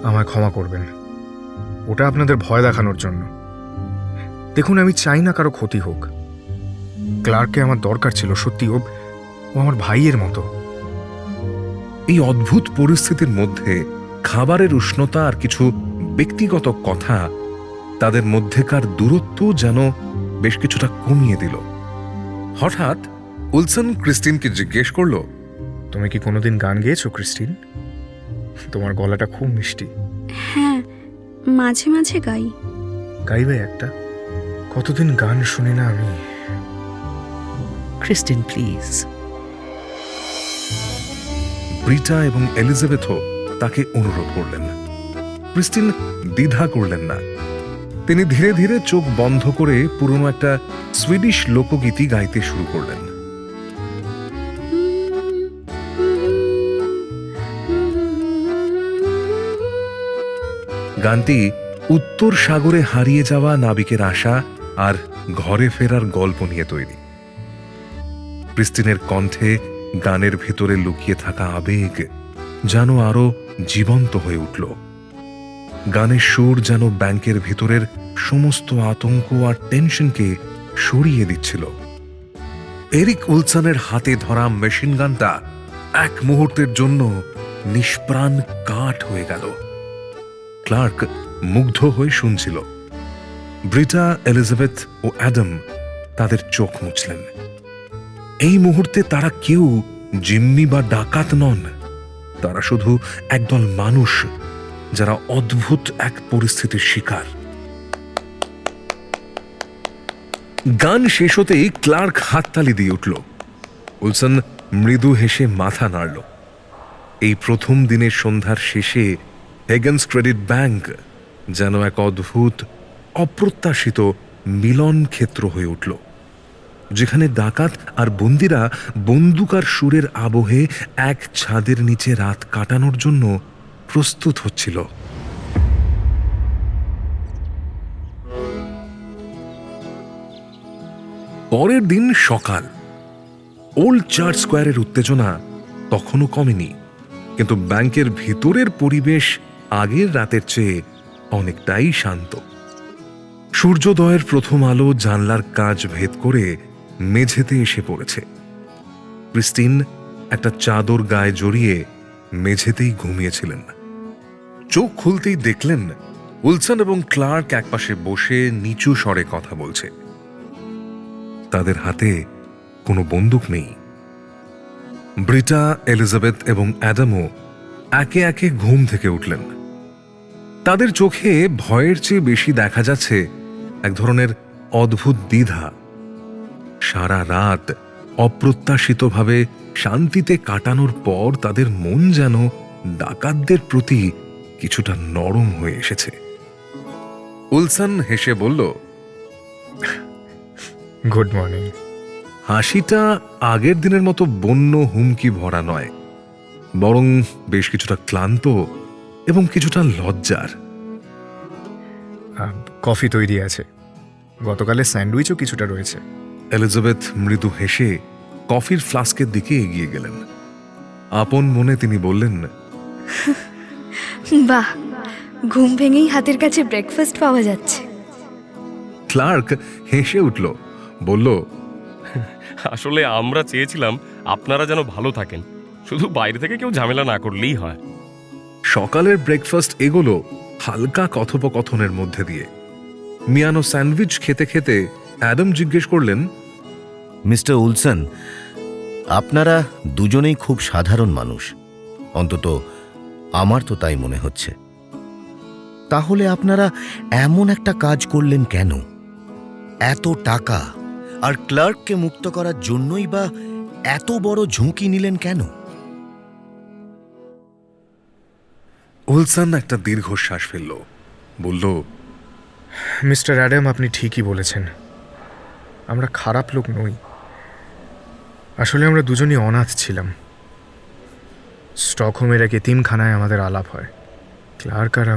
C: আমায় ক্ষমা করবেন, ওটা আপনাদের ভয় দেখানোর জন্য। দেখুন, আমি চাই না কারো ক্ষতি হোক। ক্লার্ককে আমার দরকার ছিল, সত্যি। ও আমার ভাইয়ের মতো।
B: এই অদ্ভুত পরিস্থিতির মধ্যে খাবারের উষ্ণতা আর কিছু ব্যক্তিগত কথা তাদের মধ্যেকার দূরত্ব যেন বেশ কিছুটা কমিয়ে দিল। হঠাৎ উলসন ক্রিস্টিনকে জিজ্ঞেস করল,
C: তুমি কি কোনোদিন গান গেয়েছো ক্রিস্টিন? তোমার গলাটা খুব মিষ্টি।
E: হ্যাঁ, মাঝে মাঝে গাই।
C: গাইবে একটা? কতদিন গান শুনি না আমি।
D: Christine please.
B: ব্রিটা এবং এলিজাবেথও তাকে অনুরোধ করলেন। ক্রিস্টিন দ্বিধা করলেন না। তিনি ধীরে ধীরে চোখ বন্ধ করে পুরনো একটা সুইডিশ লোকগীতি গাইতে শুরু করলেন। গানটি উত্তর সাগরে হারিয়ে যাওয়া নাবিকের আশা আর ঘরে ফেরার গল্প নিয়ে তৈরি। ক্রিস্টিনের কণ্ঠে গানের ভেতরে লুকিয়ে থাকা আবেগ যেন আরো জীবন্ত হয়ে উঠল। গানের সুর যেন ব্যাংকের ভেতরের সমস্ত আতঙ্ক আর টেনশনকে সরিয়ে দিচ্ছিল। এরিক উলসনের হাতে ধরা মেশিন গানটা এক মুহূর্তের জন্য নিষ্প্রাণ কাঠ হয়ে গেল। ক্লার্ক মুগ্ধ হয়ে শুনছিল। ব্রিটা, এলিজাবেথ ও অ্যাডাম তাদের চোখ মুছলেন। এই মুহূর্তে তারা কেউ জিম্মি বা ডাকাত নন। তারা শুধু একদল মানুষ যারা অদ্ভুত এক পরিস্থিতির শিকার। গান শেষ হতেই ক্লার্ক হাততালি দিয়ে উঠল। উলসন মৃদু হেসে মাথা নাড়ল। এই প্রথম দিনের সন্ধ্যার শেষে হেগেন্স ক্রেডিট ব্যাংক যেন এক অদ্ভুত অপ্রত্যাশিত মিলন ক্ষেত্র হয়ে উঠল, যেখানে ডাকাত আর বন্দিরা বন্দুক আর সুরের আবহে এক ছাদের নিচে রাত কাটানোর জন্য প্রস্তুত হচ্ছিল। পরের দিন সকাল। ওল্ড চার্চ স্কোয়ারের উত্তেজনা তখনও কমেনি, কিন্তু ব্যাংকের ভিতরের পরিবেশ আগের রাতের চেয়ে অনেকটাই শান্ত। সূর্যোদয়ের প্রথম আলো জানলার কাঁচ ভেদ করে মেঝেতে এসে পড়েছে। ক্রিস্টিন একটা চাদর গায়ে জড়িয়ে মেঝেতেই ঘুমিয়েছিলেন। চোখ খুলতেই দেখলেন উলসন এবং ক্লার্ক একপাশে বসে নিচু স্বরে কথা বলছে। তাদের হাতে কোনো বন্দুক নেই। ব্রিটা, এলিজাবেথ এবং অ্যাডামও একে একে ঘুম থেকে উঠলেন। তাদের চোখে ভয়ের চেয়ে বেশি দেখা যাচ্ছে এক ধরনের অদ্ভুত দ্বিধা। সারা রাত অপ্রত্যাশিতভাবে শান্তিতে কাটানোর পর তাদের মন যেন ডাকাতদের প্রতি কিছুটা নরম হয়ে এসেছে। উলসন হেসে বলল,
C: গুড মর্নিং।
B: হাসিটা আগের দিনের মতো বন্য হুমকি ভরা নয়, বরং বেশ কিছুটা ক্লান্ত এবং কিছুটা লজ্জার।
C: কফি তৈরি আছে, গতকালের স্যান্ডউইচও কিছুটা রয়েছে।
B: এলিজাবেথ মৃদু হেসে কফির ফ্লাস্কের দিকে এগিয়ে গেলেন। আপন মনে তিনি বললেন,
E: বাহ, ঘুম ভেঙেই হাতের কাছে ব্রেকফাস্ট পাওয়া যাচ্ছে।
B: ক্লার্ক হেসে উঠল, বলল,
G: আসলে আমরা চেয়েছিলাম আপনারা যেন ভালো থাকেন, শুধু বাইরে থেকে কেউ ঝামেলা না করলেই হয়।
B: সকালের ব্রেকফাস্ট এগোলো হালকা কথোপকথনের মধ্যে দিয়ে। মিয়ানো স্যান্ডউইচ খেতে খেতে অ্যাডাম জিজ্ঞেস করলেন,
I: মিস্টার উলসন, আপনারা দুজনেই খুব সাধারণ মানুষ, অন্তত আমার তো তাই মনে হচ্ছে। তাহলে আপনারা এমন একটা কাজ করলেন কেন? এত টাকা আর ক্লার্ককে মুক্ত করার জন্যই বা এত বড় ঝুঁকি নিলেন কেন?
B: উলসন একটা দীর্ঘশ্বাস ফেলল, বলল,
C: মিস্টার অ্যাডাম, আপনি ঠিকই বলেছেন। আমরা খারাপ লোক নই। আসলে আমরা দুজনই অনাথ ছিলাম। স্টকহোমের এক এতিমখানায় আমাদের আলাপ হয়। ক্লার্ক আর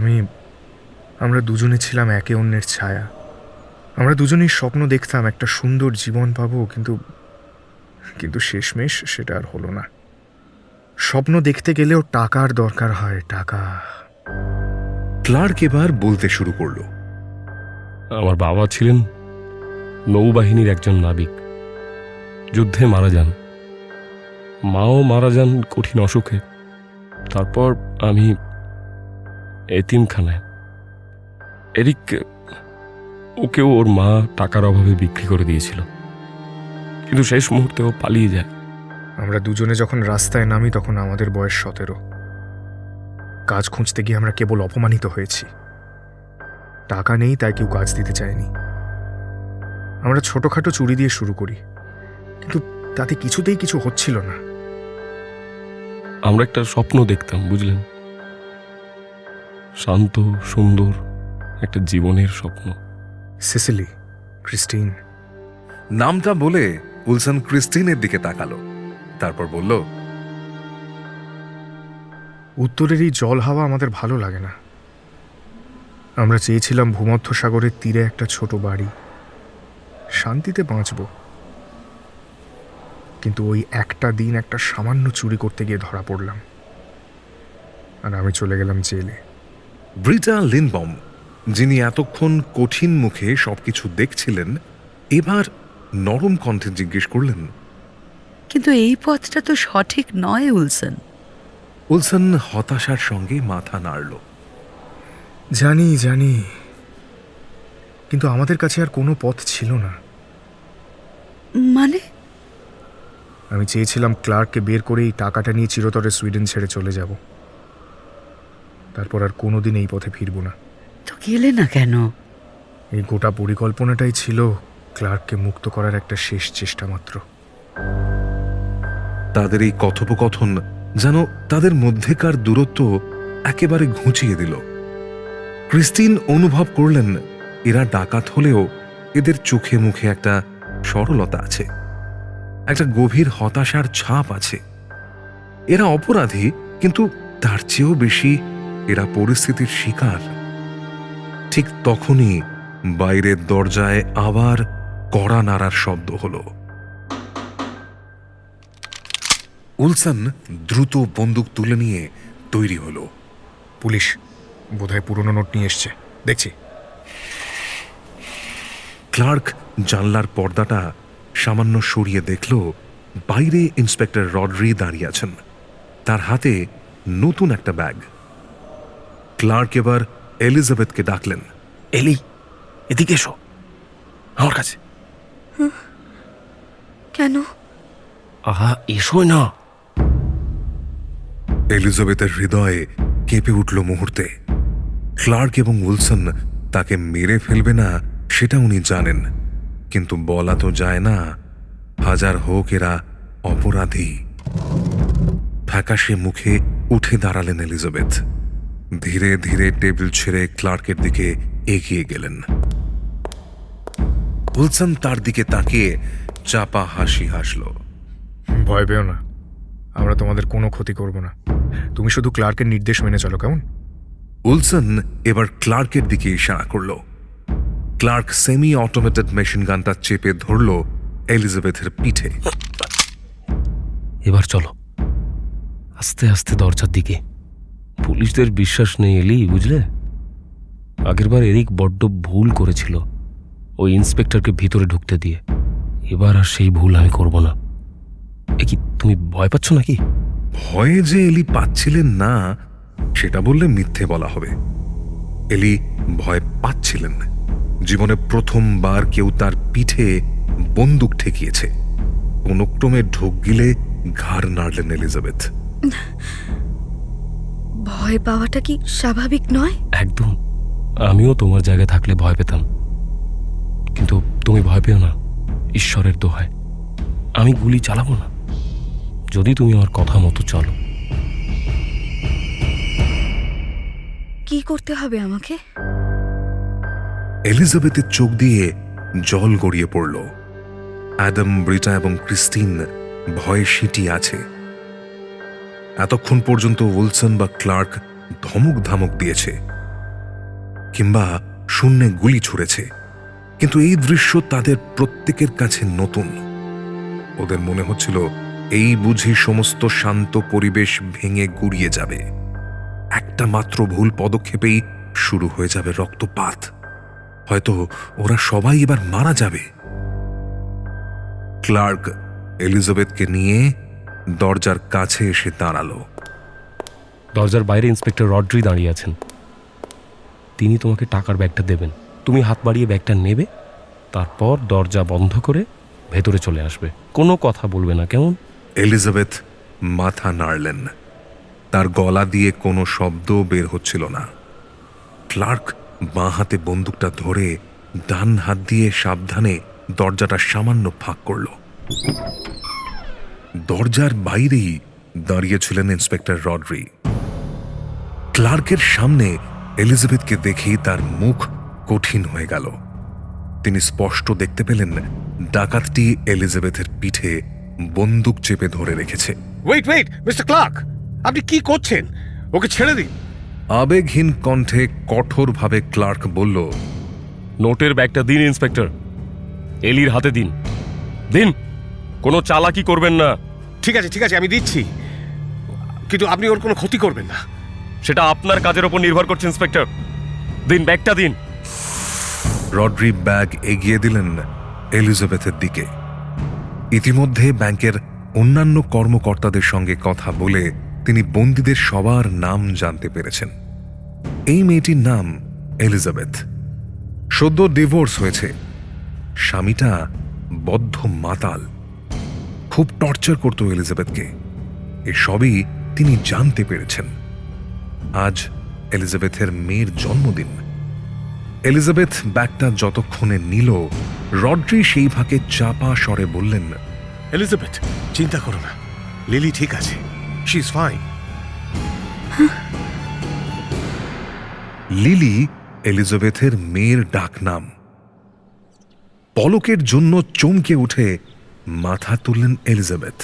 C: আমরা দুজনে ছিলাম একে অন্যের ছায়া। আমরা দুজনেই স্বপ্ন দেখতাম একটা সুন্দর জীবন পাবো, কিন্তু শেষমেশ সেটা আর হলো না। স্বপ্ন দেখতে গেলেও টাকার দরকার হয়, টাকা।
B: ক্লার্ক এবার বলতে শুরু করলো,
G: আমার বাবা ছিলেন নৌবাহিনীর একজন নাবিক, যুদ্ধে মারা যান। মাও মারা যান কঠিন অসুখে। তারপর আমি এতিমখানায়। এরিক, ওকেও ওর মা টাকার অভাবে বিক্রি করে দিয়েছিল, কিন্তু শেষ মুহূর্তে ও পালিয়ে যায়।
C: আমরা দুজনে যখন রাস্তায় নামি তখন আমাদের বয়স 17। কাজ খুঁজতে গিয়ে আমরা কেবল অপমানিত হয়েছি। টাকা নেই তাই কেউ কাজ দিতে চায়নি। আমরা ছোটখাটো চুরি দিয়ে শুরু করি, কিন্তু তাতে কিছুতেই কিছু হচ্ছিল না।
G: আমরা একটা স্বপ্ন দেখতাম, বুঝলেন? শান্ত সুন্দর একটা জীবনের স্বপ্ন।
C: Sicily, Christine.
B: নামটা বলে উলসন ক্রিস্টিনের দিকে তাকালো, তারপর বলল,
C: উত্তরের এই জল হাওয়া আমাদের ভালো লাগে না। আমরা চেয়েছিলাম ভূমধ্য সাগরের তীরে একটা ছোট বাড়ি, শান্তিতে বাঁচব। কিন্তু ওই একটা দিন একটা সামান্য চুরি করতে গিয়ে ধরা পড়লাম, আর আমি চলে গেলাম জেলে।
B: ব্রিটা লিনবম, যিনি এতক্ষণ কঠিন মুখে সবকিছু দেখছিলেন, এবার নরম কণ্ঠে জিজ্ঞেস করলেন,
D: কিন্তু এই পথটা তো সঠিক নয় উলসন।
B: উলসন হতাশার সঙ্গে মাথা নাড়ল।
C: জানি, কিন্তু আমাদের কাছে আর কোনো পথ ছিল না।
D: মানে?
C: আমি চেয়েছিলাম ক্লার্ককে বের করে এই টাকাটা নিয়ে চিরতরে সুইডেন ছেড়ে চলে যাব। তারপর আর কোনোদিন এই পথে ফিরব না।
D: তো গেলে না কেন?
C: এই গোটা পরিকল্পনাটাই ছিল ক্লার্ককে মুক্ত করার একটা শেষ চেষ্টা মাত্র।
B: তাদের এই কথোপকথন যেন তাদের মধ্যেকার দূরত্ব একেবারে ঘুচিয়ে দিল। ক্রিস্টিন অনুভব করলেন এরা ডাকাত হলেও এদের চোখে মুখে একটা সরলতা আছে, একটা গভীর হতাশার ছাপ আছে। এরা অপরাধী, কিন্তু তার চেয়েও বেশি এরা পরিস্থিতির শিকার। ঠিক তখনই বাইরের দরজায় আবার কড়া নাড়ার শব্দ হলো। উলসন দ্রুত বন্দুক তুলে নিয়ে তৈরি হলো।
C: পুলিশ বোধহয় পুরনো নোট নিয়ে এসছে, দেখছি।
B: ক্লার্ক জানলার পর্দাটা সামান্য সরিয়ে দেখল বাইরে ইন্সপেক্টর রডরি দাঁড়িয়ে আছেন, তার হাতে নতুন একটা ব্যাগ। ক্লার্ক এবার এলিজাবেথকে ডাকলেন,
G: এলি, এদিকে এসো আমার কাছে।
E: কেন?
G: আহা, এসো না।
B: এলিজাবেথের হৃদয়ে কেঁপে উঠল মুহূর্তে। ক্লার্ক এবং উইলসন তাকে মেরে ফেলবে না সেটা উনি জানেন, কিন্তু বলা তো যায় না, হাজার হোক এরা অপরাধী। ফ্যাকাশে মুখে উঠে দাঁড়ালেন এলিজাবেথ। ধীরে ধীরে টেবিল ছেড়ে ক্লার্কের দিকে এগিয়ে গেলেন। উইলসন তার দিকে তাকিয়ে চাপা হাসি হাসল।
C: ভয় পেও না, আমরা তোমাদের কোনো ক্ষতি করব না। তুমি শুধু ক্লার্কের নির্দেশ মেনে চলো, কেমন?
B: উইলসন এবার ক্লার্কের দিকে ইশারা করল। ক্লার্ক সেমি অটোমেটেড মেশিন গানটা চেপে ধরল এলিজাবেথের পিঠে।
G: এবার চলো, আস্তে আস্তে দরজার দিকে। পুলিশদের বিশ্বাস নেই এলি, বুঝলে? আগেরবার এরিক বড্ড ভুল করেছিল ওই ইন্সপেক্টরকে ভিতরে ঢুকতে দিয়ে। এবার আর সেই ভুল আমি করব না। এ কি, তুমি ভয় পাচ্ছ নাকি?
B: ভয়ে যে এলি পাচ্ছিলেন না সেটা বললে মিথ্যে বলা হবে। এলি ভয় পাচ্ছিলেন। জীবনে প্রথমবার কেউ তার পিঠে বন্দুক ঠেকিয়েছে। কোনো ক্রমে ঢোক গিলে ঘাড় নাড়লেন এলিজাবেথ।
E: ভয় পাওয়াটা কি স্বাভাবিক নয়?
G: একদম, আমিও তোমার জায়গায় থাকলে ভয় পেতাম। কিন্তু তুমি ভয় পেও না, ঈশ্বরের দোহায়। আমি গুলি চালাবো না যদি তুমি আমার কথা মতো চলো।
E: কি করতে হবে আমাকে?
B: এলিজাবেথের চোখ দিয়ে জল গড়িয়ে পড়ল। অ্যাডাম, ব্রিটা এবং ক্রিস্টিন ভয়ে সিঁটিয়ে আছে। এতক্ষণ পর্যন্ত উইলসন বা ক্লার্ক ধমক ধামক দিয়েছে কিংবা শূন্যে গুলি ছুড়েছে, কিন্তু এই দৃশ্য তাদের প্রত্যেকের কাছে নতুন। ওদের মনে হচ্ছিল এই বুঝি সমস্ত শান্ত পরিবেশ ভেঙে গুড়িয়ে যাবে। একটা মাত্র ভুল পদক্ষেপেই শুরু হয়ে যাবে রক্তপাত। হয়তো ওরা সবাই এবার মারা যাবে। ক্লার্ক এলিজাবেথকে নিয়ে দরজার কাছে এসে দাঁড়ালো।
G: দরজার বাইরে ইন্সপেক্টর রড্রি দাঁড়িয়ে আছেন। তিনি তোমাকে টাকার ব্যাগটা দেবেন। তুমি হাত বাড়িয়ে ব্যাগটা নেবে, তারপর দরজা বন্ধ করে ভেতরে চলে আসবে। কোনো কথা বলবে না, কেমন?
B: এলিজাবেথ মাথা নাড়লেন। তার গলা দিয়ে কোনো শব্দ বের হচ্ছিল না। ক্লার্ক বাঁ হাতে বন্দুকটা ধরে ডান হাত দিয়ে সাবধানে দরজাটা সামান্য ফাঁক করল। দরজার বাইরেই দাঁড়িয়েছিলেন ইন্সপেক্টর রড্রি। ক্লার্কের সামনে এলিজাবেথকে দেখেই তার মুখ কঠিন হয়ে গেল। তিনি স্পষ্ট দেখতে পেলেন ডাকাতটি এলিজাবেথের পিঠে বন্দুক চেপে ধরে রেখেছে।
H: ওয়েট ওয়েট মিস্টার ক্লার্ক, আপনি কি করছেন? ওকে ছেড়ে দিন।
B: আবেগহীন কণ্ঠে কঠোরভাবে ক্লার্ক বলল,
G: নোটের ব্যাগটা দিন ইন্সপেক্টর। এলির হাতে দিন। দিন, কোনো চালাকি করবেন না।
H: ঠিক আছে আমি দিচ্ছি, কিন্তু আপনি ওর কোনো ক্ষতি করবেন না।
G: সেটা আপনার কাজের ওপর নির্ভর করছে ইন্সপেক্টর। দিন, ব্যাগটা দিন।
B: রড্রি ব্যাগ এগিয়ে দিলেন এলিজাবেথের দিকে। ইতিমধ্যে ব্যাংকের অন্যান্য কর্মকর্তাদের সঙ্গে কথা বলে তিনি বন্দীদের সবার নাম জানতে পেরেছেন। এই মেয়েটির নাম এলিজাবেথ। সদ্য ডিভোর্স হয়েছে। স্বামীটা বদ্ধ মাতাল, খুব টর্চার করত এলিজাবেথকে। এসবই তিনি জানতে পেরেছেন। আজ এলিজাবেথের মেয়ের জন্মদিন। এলিজাবেথ ব্যাগটা যতক্ষণে নিল, রড্রি সেই ফাঁকে চাপা স্বরে বললেন,
H: এলিজাবেথ, চিন্তা করো না, লিলি ঠিক আছে, শি ইজ ফাইন।
B: লিলি এলিজাবেথের মেয়ের ডাকনাম। পলকের জন্য চমকে উঠে মাথা তুললেন এলিজাবেথ।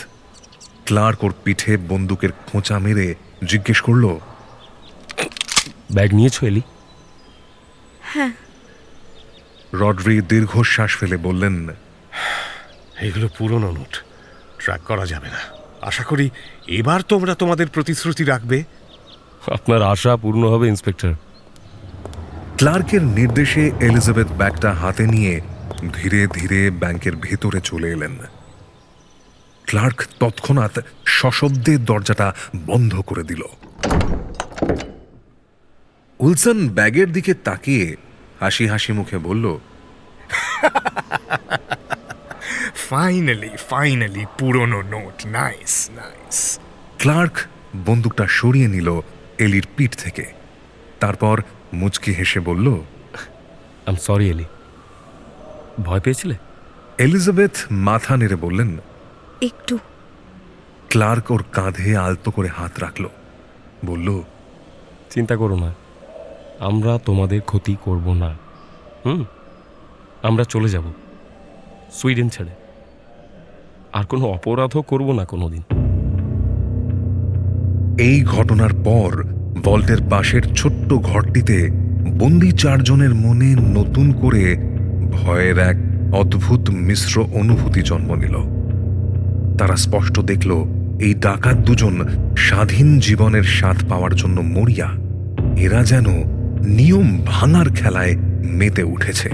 B: ক্লার্ক ওর পিঠে বন্দুকের খোঁচা মেরে জিজ্ঞেস করল,
G: ব্যাগ নিয়েছো এলি?
E: হ্যাঁ।
B: রড্রি দীর্ঘশ্বাস ফেলে বললেন,
H: এগুলো পুরনো নোট, ট্র্যাক করা যাবে না। আশা করি এবার তোমরা তোমাদের প্রতিশ্রুতি রাখবে।
G: আপনার আশা পূর্ণ হবে ইন্সপেক্টর।
B: ক্লার্কের নির্দেশে এলিজাবেথ ব্যাগটা হাতে নিয়ে ধীরে ধীরে ব্যাংকের ভেতরে চলে এলেন। ক্লার্ক তৎক্ষণাৎ সশব্দে দরজাটা বন্ধ করে দিল। উইলসন ব্যাগের দিকে তাকিয়ে হাসি হাসি মুখে বলল,
C: ফাইনালি পুরনো নোট। Nice nice.
B: ক্লার্ক বন্দুকটা সরিয়ে নিল এলির পিঠ থেকে। তারপর মুচকি হেসে বলল,
G: আই এম সরি এলি। ভয় পেয়েছিলে?
B: এলিজাবেথ মাথা নেড়ে বললেন,
E: একটু।
B: ক্লার্ক ওর কাঁধে আলতো করে হাত রাখল, বলল,
G: চিন্তা করো না, আমরা তোমাদের ক্ষতি করব না। আমরা চলে যাব সুইডেন ছেড়ে। আর কোনো অপরাধও করব না কোনোদিন।
B: এই ঘটনার পর ভল্টের পাশের ছোট্ট ঘরটিতে বন্দি চারজনের মনে নতুন করে ভয়ের এক অদ্ভুত মিশ্র অনুভূতি জন্ম নিল। তারা স্পষ্ট দেখল এই ডাকাত দুজন স্বাধীন জীবনের স্বাদ পাওয়ার জন্য মরিয়া। এরা যেন নিয়ম ভাঙার খেলায় মেতে উঠেছে।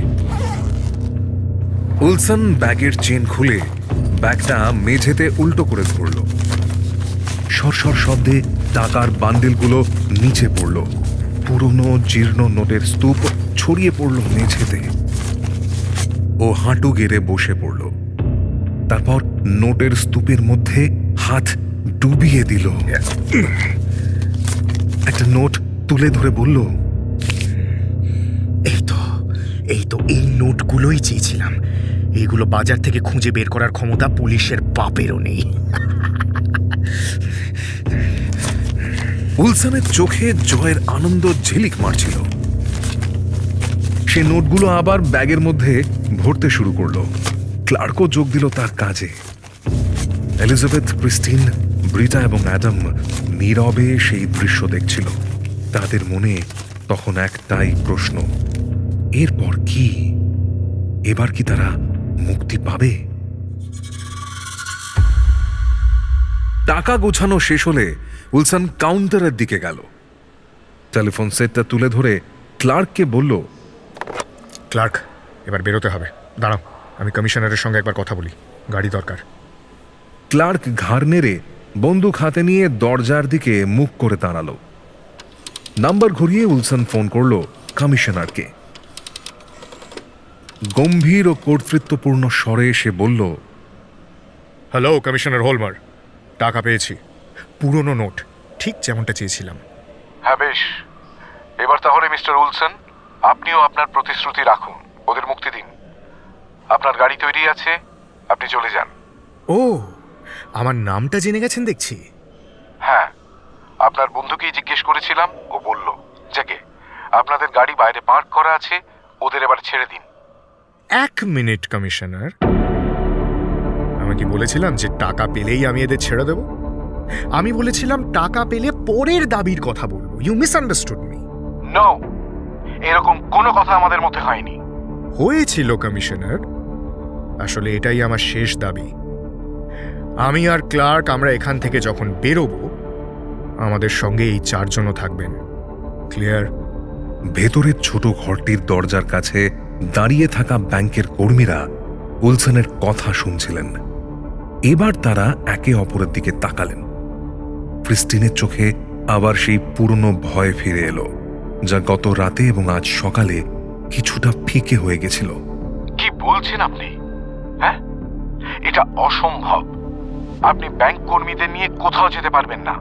B: উইলসন ব্যাগের চেন খুলে ব্যাগটা মেঝেতে উল্টো করে ধরল। সরসর শব্দে টাকার বান্ডিলগুলো নিচে পড়ল। পুরনো জীর্ণ নোটের স্তূপ ছড়িয়ে পড়ল মেঝেতে। ও হাঁটু গেড়ে বসে পড়ল। তারপর নোটের স্তূপের মধ্যে হাত ডুবিয়ে দিল। একটা নোট তুলে ধরে বলল,
C: এই তো এই নোটগুলোই চেয়েছিলাম। এইগুলো বাজার থেকে খুঁজে বের করার ক্ষমতা পুলিশের বাপেরও নেই।
B: উলসনের চোখে জয়ের আনন্দ ঝিলিক মারছিল। সে নোটগুলো আবার ব্যাগের মধ্যে ভরতে শুরু করলো। ক্লার্কও যোগ দিল তার কাজে। এলিজাবেথ, ক্রিস্টিন, ব্রিটা এবং অ্যাডাম নীরবে সেই দৃশ্য দেখছিল। তাদের মনে তখন একটাই প্রশ্ন, এরপর কি? এবার কি তারা মুক্তি পাবে? টাকা গোছানো শেষ হলে উইলসন কাউন্টারের দিকে গেল। টেলিফোন সেটটা তুলে ধরে ক্লার্ককে বলল,
C: ক্লার্ক, এবার বেরোতে হবে। দাঁড়াও, আমি কমিশনারের সঙ্গে একবার কথা বলি, গাড়ি দরকার।
B: ক্লার্ক ঘাড় নেড়ে বন্দুক হাতে নিয়ে দরজার দিকে মুখ করে দাঁড়ালো। নাম্বার ঘুরিয়ে উইলসন ফোন করল কমিশনারকে। গম্ভীর ও কর্তৃত্বপূর্ণ স্বরে সে বলল,
C: হ্যালো কমিশনার হোলমার, টাকা পেয়েছি, পুরনো নোট, ঠিক যেমনটা চেয়েছিলাম।
F: হ্যাঁ বেশ, এবার তাহলে মিস্টার উলসন আপনিও আপনার প্রতিশ্রুতি রাখুন, ওদের মুক্তি দিন। আপনার গাড়ি তৈরি আছে, আপনি চলে যান।
C: ও, আমার নামটা জেনে গেছেন দেখছি।
F: হ্যাঁ, আপনার বন্ধুকেই জিজ্ঞেস করেছিলাম, ও বলল যাকে আপনাদের গাড়ি বাইরে পার্ক করা আছে, ওদের এবার ছেড়ে দিন।
C: 1 মিনিট কমিশনার, আমি কি বলেছিলাম যে টাকা পেলেই আমি এদের ছেড়ে দেব? আমি বলেছিলাম টাকা পেলে পরের দাবির কথা বলবো। You misunderstood me.
F: নো, এরকম কোনো কথা আমাদের মধ্যে হয়নি।
C: হয়েছিল কমিশনার, আসলে এটাই আমার শেষ দাবি। আমি আর ক্লার্ক আমরা এখান থেকে যখন বেরোবো, আমাদের সঙ্গে এই 4 জনও থাকবেন। ক্লিয়ার?
B: ভেতরের ছোট ঘরটির দরজার কাছে দাঁড়িয়ে থাকা ব্যাংকের কর্মীরা উলসনের কথা শুনছিলেন। এবার তারা একে অপরের দিকে তাকালেন। ক্রিস্টিনের চোখে আবার সেই পুরনো ভয় ফিরে এলো, যা গত রাতে এবং আজ সকালে কিছুটা ফিকে হয়ে গেছিল।
F: কি বলছেন আপনি? হ্যাঁ, এটা অসম্ভব। আপনি ব্যাংক কর্মীদের নিয়ে কোথাও যেতে পারবেন না।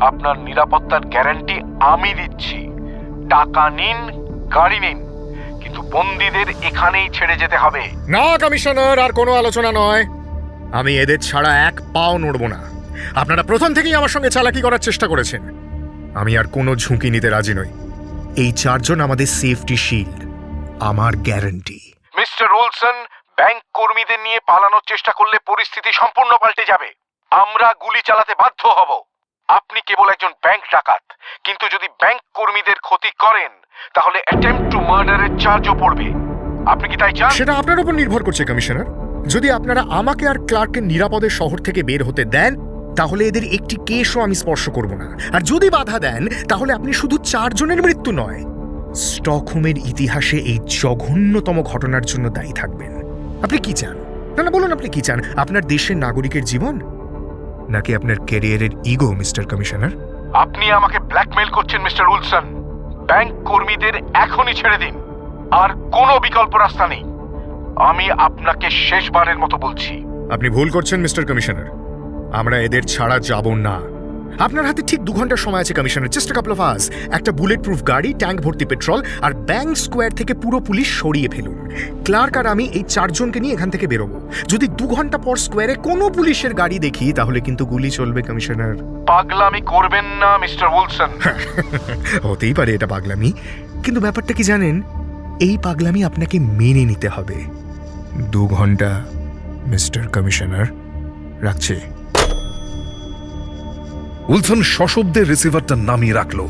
F: আপনার নিরাপত্তার গ্যারান্টি আমি দিচ্ছি। টাকা নিন, গাড়ি নিন, কিন্তু বন্দীদের এখানেই ছেড়ে যেতে হবে।
C: না কমিশনার, আর কোনো আলোচনা নয়। আমি এদের ছাড়া 1 পাও নড়ব না। আপনারা প্রথম থেকেই আমার সঙ্গে চালাকি করার চেষ্টা করেছেন। আমি আর কোনো ঝুঁকি নিতে রাজি নই। এই 4 জন আমাদের সেফটি শিল্ড, আমার গ্যারান্টি।
F: মিস্টার উলসন, ব্যাংক কর্মীদের নিয়ে পালানোর চেষ্টা করলে পরিস্থিতি সম্পূর্ণ পাল্টে যাবে। আমরা গুলি চালাতে বাধ্য হব। আপনি কেবল একজন ব্যাংক ডাকাত, কিন্তু যদি ব্যাংক কর্মীদের ক্ষতি করেন তাহলে অ্যাটেম্পট টু মার্ডারের চার্জও পড়বে। আপনি কি তাই চান?
C: সেটা আপনার উপর নির্ভর করছে কমিশনার। যদি আপনারা আমাকে আর ক্লার্ককে নিরাপদে শহর থেকে বের হতে দেন, তাহলে এদের একটি কেসও আমি স্পর্শ করব না। আর যদি বাধা দেন, তাহলে আপনি শুধু 4 জনের মৃত্যু নয়, স্টকহোমের ইতিহাসে এই জঘন্যতম ঘটনার জন্য দায়ী থাকবেন। আপনি কি চান? না বলুন, আপনি কি চান? আপনার দেশের নাগরিকের জীবন, নাকি আপনার ক্যারিয়ারের ইগো মিস্টার কমিশনার?
F: আপনি আমাকে ব্ল্যাকমেইল করছেন মিস্টার উলসন। ব্যাংক কর্মীদের এখনই ছেড়ে দিন, আর কোনো বিকল্প রাস্তা নেই। আমি আপনাকে শেষবারের মতো বলছি।
C: আপনি ভুল করছেন মিস্টার কমিশনার। আমরা এদের ছাড়া যাব না। আপনার হাতে ঠিক 2 ঘন্টার সময় আছে commissioner. Just a couple of hours. একটা বুলেট প্রুফ গাড়ি, ট্যাঙ্ক ভর্তি পেট্রোল, আর ব্যাংক স্কোয়ার থেকে পুরো পুলিশ সরিয়ে ফেলুন। ক্লার্ক আর আমি এই 4 জনকে নিয়ে এখান থেকে বেরোবো। যদি 2 ঘন্টা পর স্কোয়ারে কোনো পুলিশের গাড়ি দেখি, তাহলে কিন্তু গুলি চলবে কমিশনার।
F: পাগলামি করবেন না মিস্টার উলসন।
C: হতেই পারে এটা পাগলামি, কিন্তু ব্যাপারটা কি জানেন? এই পাগলামি আপনাকে মেনে নিতে হবে। 2 ঘন্টা মিস্টার কমিশনার। রাখছে।
B: উলসন সশব্দে রিসিভারটা নামিয়ে রাখল।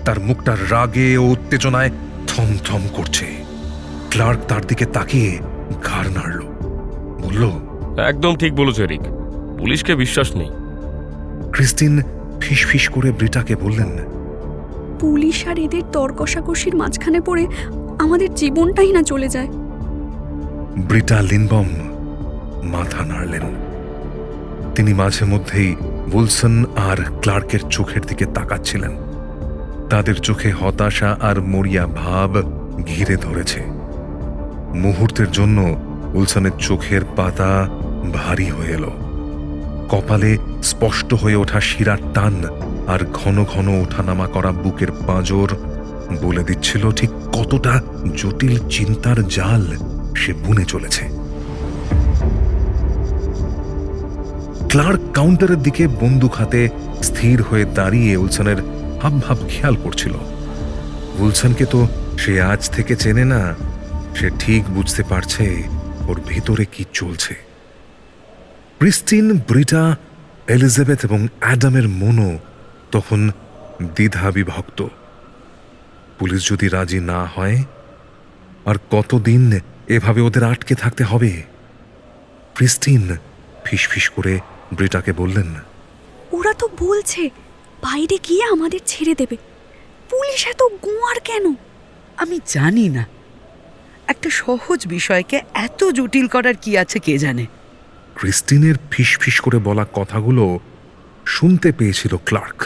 B: তার মুখটা রাগে ও উত্তেজনায় থমথম করছে। ক্লার্ক তার দিকে তাকিয়ে ঘাড় নাড়ল, বলল,
G: একদম ঠিক বলেছ এরিক, পুলিশকে বিশ্বাস নেই।
B: ক্রিস্টিন ফিসফিস করে ব্রিটাকে বললেন,
E: পুলিশ আর এদের দর কষাকষির মাঝখানে পড়ে আমাদের জীবনটাই না চলে যায়।
B: ব্রিটা লিনবম মাথা নাড়লেন। তিনি মাঝে মধ্যেই উলসন আর ক্লার্কের চোখের দিকে তাকাচ্ছিলেন। তাদের চোখে হতাশা আর মরিয়া ভাব ঘিরে ধরেছে। মুহূর্তের জন্য উলসনের চোখের পাতা ভারী হয়ে এলো। কপালে স্পষ্ট হয়ে ওঠা শিরার টান আর ঘন ঘন ওঠানামা করা বুকের পাঁজর বলে দিচ্ছিল ঠিক কতটা জটিল চিন্তার জাল সে বুনে চলেছে। ক্লার্ক কাউন্টারের দিকে বন্দুক হাতে স্থির হয়ে দাঁড়িয়ে উলসনের হাব খেয়াল করছিল। উলসনকে তো সে আজ থেকে চেনে না, সে ঠিক বুঝতে পারছে ওর ভেতরে কি চলছে। ক্রিস্টিন, ব্রিটা, এলিজাবেথ এবং অ্যাডামের মনও তখন দ্বিধা বিভক্ত। পুলিশ যদি রাজি না হয়, আর কতদিন এভাবে ওদের আটকে থাকতে হবে? ক্রিস্টিন ফিসফিস করে ব্রিটাকে বললেন,
E: ওরা তো বলছে বাইরে গিয়ে আমাদের ছেড়ে দেবে। পুলিশ এত গোয়ার কেন?
D: আমি জানি না, একটা সহজ বিষয়কে এত জটিল করার কি আছে কে জানে।
B: ক্রিস্টিনের ফিসফিস করে বলা কথাগুলো শুনতে পেয়েছিল ক্লার্ক।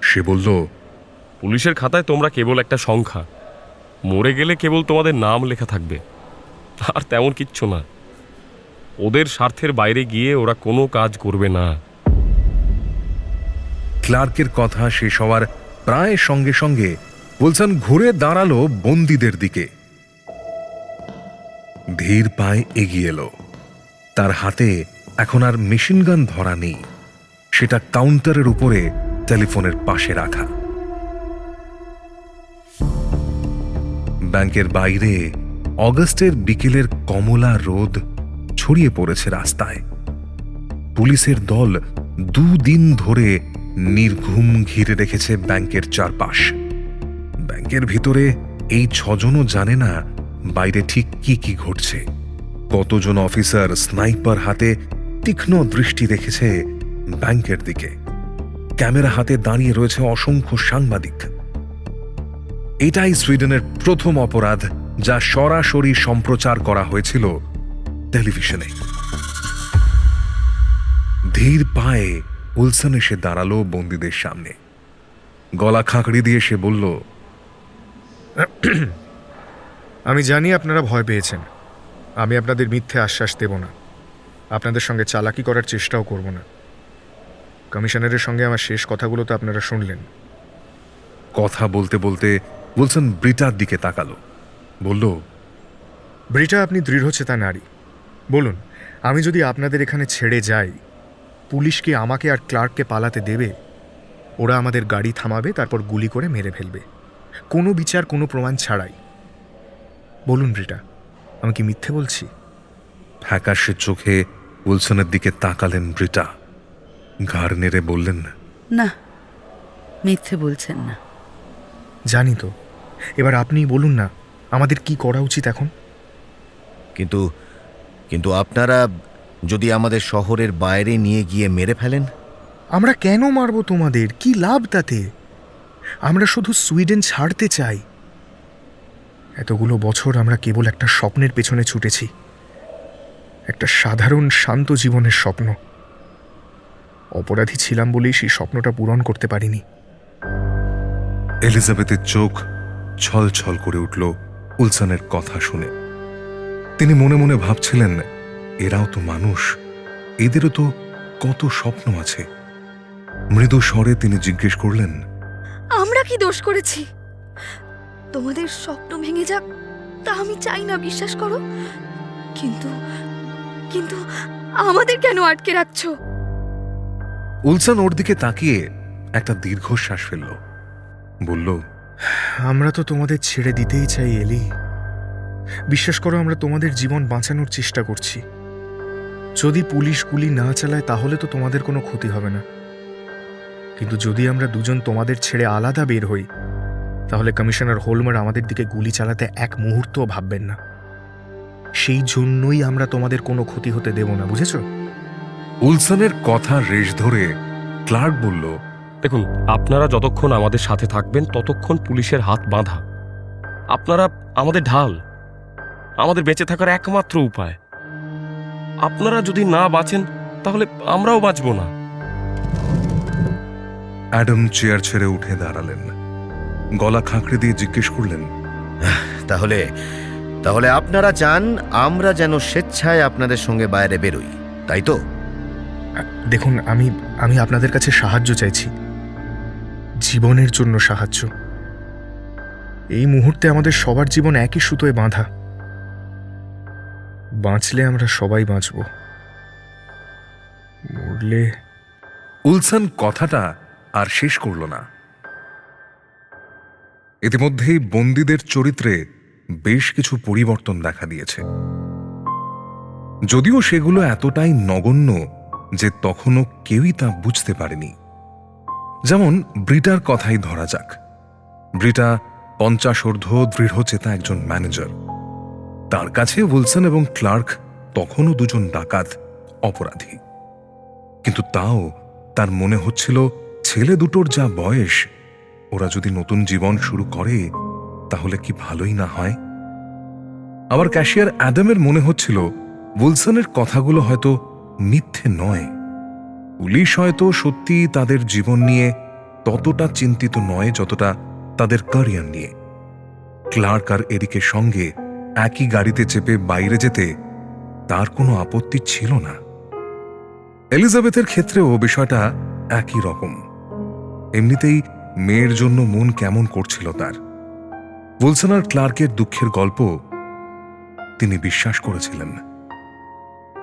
B: সে বলল,
G: পুলিশের খাতায় তোমরা কেবল একটা সংখ্যা, মরে গেলে কেবল তোমাদের নাম লেখা থাকবে, আর তেমন কিচ্ছু না। ওদের স্বার্থের বাইরে গিয়ে ওরা কোনো কাজ করবে না।
B: ক্লার্কের কথা শেষ হওয়ার প্রায় সঙ্গে সঙ্গে উলসন ঘুরে দাঁড়ালো বন্দীদের দিকে। ধীর পায়ে এগিয়ে এলো। তার হাতে এখন আর মেশিনগান ধরা নেই, সেটা কাউন্টারের উপরে টেলিফোনের পাশে রাখা। ব্যাংকের বাইরে অগস্টের বিকেলের কমলা রোদ ছড়িয়ে পড়েছে রাস্তায়। পুলিশের দল দুদিন ধরে নির্ঘুম ঘিরে রেখেছে ব্যাংকের চারপাশ। ব্যাংকের ভিতরে এই 6 জনও জানে না বাইরে ঠিক কি কি ঘটছে। কতজন অফিসার স্নাইপার হাতে তীক্ষ্ণ দৃষ্টি রেখেছে ব্যাংকের দিকে। ক্যামেরা হাতে দাঁড়িয়ে রয়েছে অসংখ্য সাংবাদিক। এটাই সুইডেনের প্রথম অপরাধ যা সরাসরি সম্প্রচার করা হয়েছিল টেলিভিশনে। ধীর পায়ে উলসন এসে দাঁড়ালো বন্দীদের সামনে। গলা খাঁকড়ি দিয়ে সে বলল,
C: আমি জানি আপনারা ভয় পেয়েছেন। আমি আপনাদের মিথ্যে আশ্বাস দেব না, আপনাদের সঙ্গে চালাকি করার চেষ্টাও করব না। কমিশনারের সঙ্গে আমার শেষ কথাগুলো তো আপনারা শুনলেন।
B: কথা বলতে বলতে উলসন ব্রিটার দিকে তাকালো, বলল,
C: ব্রিটা, আপনি দৃঢ়চেতা নারী। বলুন, আমি যদি আপনাদের এখানে ছেড়ে যাই, পুলিশ কি আমাকে আর ক্লার্ককে পালাতে দেবে? ওরা আমাদের গাড়ি থামাবে, তারপর গুলি করে মেরে ফেলবে, কোনো বিচার, কোনো প্রমাণ ছাড়াই। বলুন ব্রিটা, আমি কি মিথ্যে বলছি?
B: ফ্যাকাশে চোখে উলসনের দিকে তাকালেন ব্রিটা। ঘাড় নেড়ে বললেন,
D: না, মিথ্যে বলছেন না।
C: জানি তো। এবার আপনিই বলুন না, আমাদের কি করা উচিত এখন?
I: কিন্তু কিন্তু আপনারা যদি আমাদের শহরের বাইরে নিয়ে গিয়ে মেরে ফেলেন?
C: আমরা কেন মারবো তোমাদের? কি লাভ তাতে? আমরা শুধু সুইডেন ছাড়তে চাই। এতগুলো বছর আমরা কেবল একটা স্বপ্নের পেছনে ছুটেছি, একটা সাধারণ শান্ত জীবনের স্বপ্ন। অপরাধী ছিলাম বলেই সেই স্বপ্নটা পূরণ করতে পারিনি।
B: এলিজাবেথের চোখ ছল ছল করে উঠল উলসনের কথা শুনে। তিনি মনে মনে ভাবছিলেন, এরাও তো মানুষ, এদেরও তো কত স্বপ্ন আছে। মৃদু স্বরে তিনি জিজ্ঞেস করলেন,
E: আমরা কি দোষ করেছি? তোমাদের স্বপ্ন ভেঙে যাক তা আমি চাই না, বিশ্বাস করো। কিন্তু কিন্তু আমাদের কেন আটকে রাখছো?
B: উলসন ওর দিকে তাকিয়ে একটা দীর্ঘশ্বাস ফেলল, বলল,
C: আমরা তো তোমাদের ছেড়ে দিতেই চাই এলি। বিশ্বাস করো, আমরা তোমাদের জীবন বাঁচানোর চেষ্টা করছি। যদি পুলিশ গুলি না চালায় তাহলে তো তোমাদের কোনো ক্ষতি হবে না, কিন্তু যদি আমরা দুজন তোমাদের ছেড়ে আলাদা বের হই, তাহলে কমিশনার হোলমার আমাদের দিকে গুলি চালাতে এক মুহূর্তও ভাববেন না। সেই জন্যই আমরা তোমাদের কোনো ক্ষতি হতে দেব না, বুঝেছ?
B: উলসনের কথা রেশ ধরে ক্লার্ক বলল,
G: দেখুন, আপনারা যতক্ষণ আমাদের সাথে থাকবেন ততক্ষণ পুলিশের হাত বাঁধা। আপনারা আমাদের ঢাল, আমাদের বেঁচে থাকার একমাত্র উপায়। আপনারা যদি না বাঁচেন তাহলে আমরাও বাঁচব না।
B: অ্যাডাম চেয়ার ছেড়ে উঠে দাঁড়ালেন। গলা খাঁকড়ে দিয়ে জিজ্ঞেস করলেন,
I: তাহলে তাহলে আপনারা চান আমরা যেন স্বেচ্ছায় আপনাদের সঙ্গে বাইরে বেরোই, তাই তো?
C: দেখুন, আমি আপনাদের কাছে সাহায্য চাইছি, জীবনের জন্য সাহায্য। এই মুহূর্তে আমাদের সবার জীবন একই সুতোয় বাঁধা। বাঁচলে আমরা সবাই বাঁচব, মরলে...
B: উলসন কথাটা আর শেষ করল না। ইতিমধ্যেই বন্দীদের চরিত্রে বেশ কিছু পরিবর্তন দেখা দিয়েছে, যদিও সেগুলো এতটাই নগণ্য যে তখনও কেউই তা বুঝতে পারেনি। যেমন ব্রিটার কথাই ধরা যাক। ব্রিটা 50 দৃঢ়চেতা একজন ম্যানেজার। তার কাছে উইলসন এবং ক্লার্ক তখনও দুজন ডাকাত, অপরাধী। কিন্তু তাও তার মনে হচ্ছিল ছেলে দুটোর যা বয়স, ওরা যদি নতুন জীবন শুরু করে তাহলে কি ভালোই না হয়। আবার ক্যাশিয়ার অ্যাডামের মনে হচ্ছিল উইলসনের কথাগুলো হয়তো মিথ্যে নয়। পুলিশ হয়তো সত্যি তাদের জীবন নিয়ে ততটা চিন্তিত নয় যতটা তাদের ক্যারিয়ার নিয়ে। ক্লার্ক আর এরিকের সঙ্গে একই গাড়িতে চেপে বাইরে যেতে তার কোনো আপত্তি ছিল না। এলিজাবেথের ক্ষেত্রেও বিষয়টা একই রকম। এমনিতেই মেয়ের জন্য মন কেমন করছিল তার। উইলসন আর ক্লার্কের দুঃখের গল্প তিনি বিশ্বাস করেছিলেন।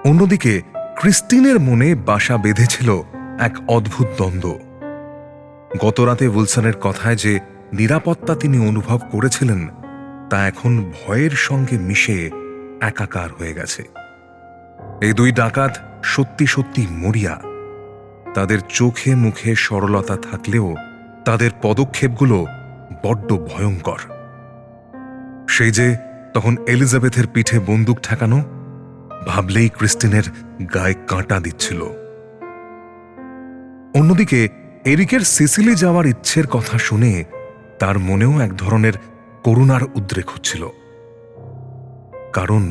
B: অন্যদিকে ক্রিস্টিনের মনে বাসা বেঁধেছিল এক অদ্ভুত দ্বন্দ্ব। গতরাতে উইলসনের কথায় যে নিরাপত্তা তিনি অনুভব করেছিলেন তা এখন ভয়ের সঙ্গে মিশে একাকার হয়ে গেছে। এই দুই ডাকাত সত্যি সত্যি মরিয়া। তাদের চোখে মুখে সরলতা থাকলেও তাদের পদক্ষেপগুলো বড্ড ভয়ঙ্কর। সেই যে তখন এলিজাবেথের পিঠে বন্দুক ঠেকানো, ভাবলেই ক্রিস্টিনের গায়ে কাঁটা দিচ্ছিল। অন্যদিকে এরিকের সিসিলি যাওয়ার ইচ্ছের কথা শুনে তার মনেও এক ধরনের করুণার উদ্রেক হচ্ছিল, কারণ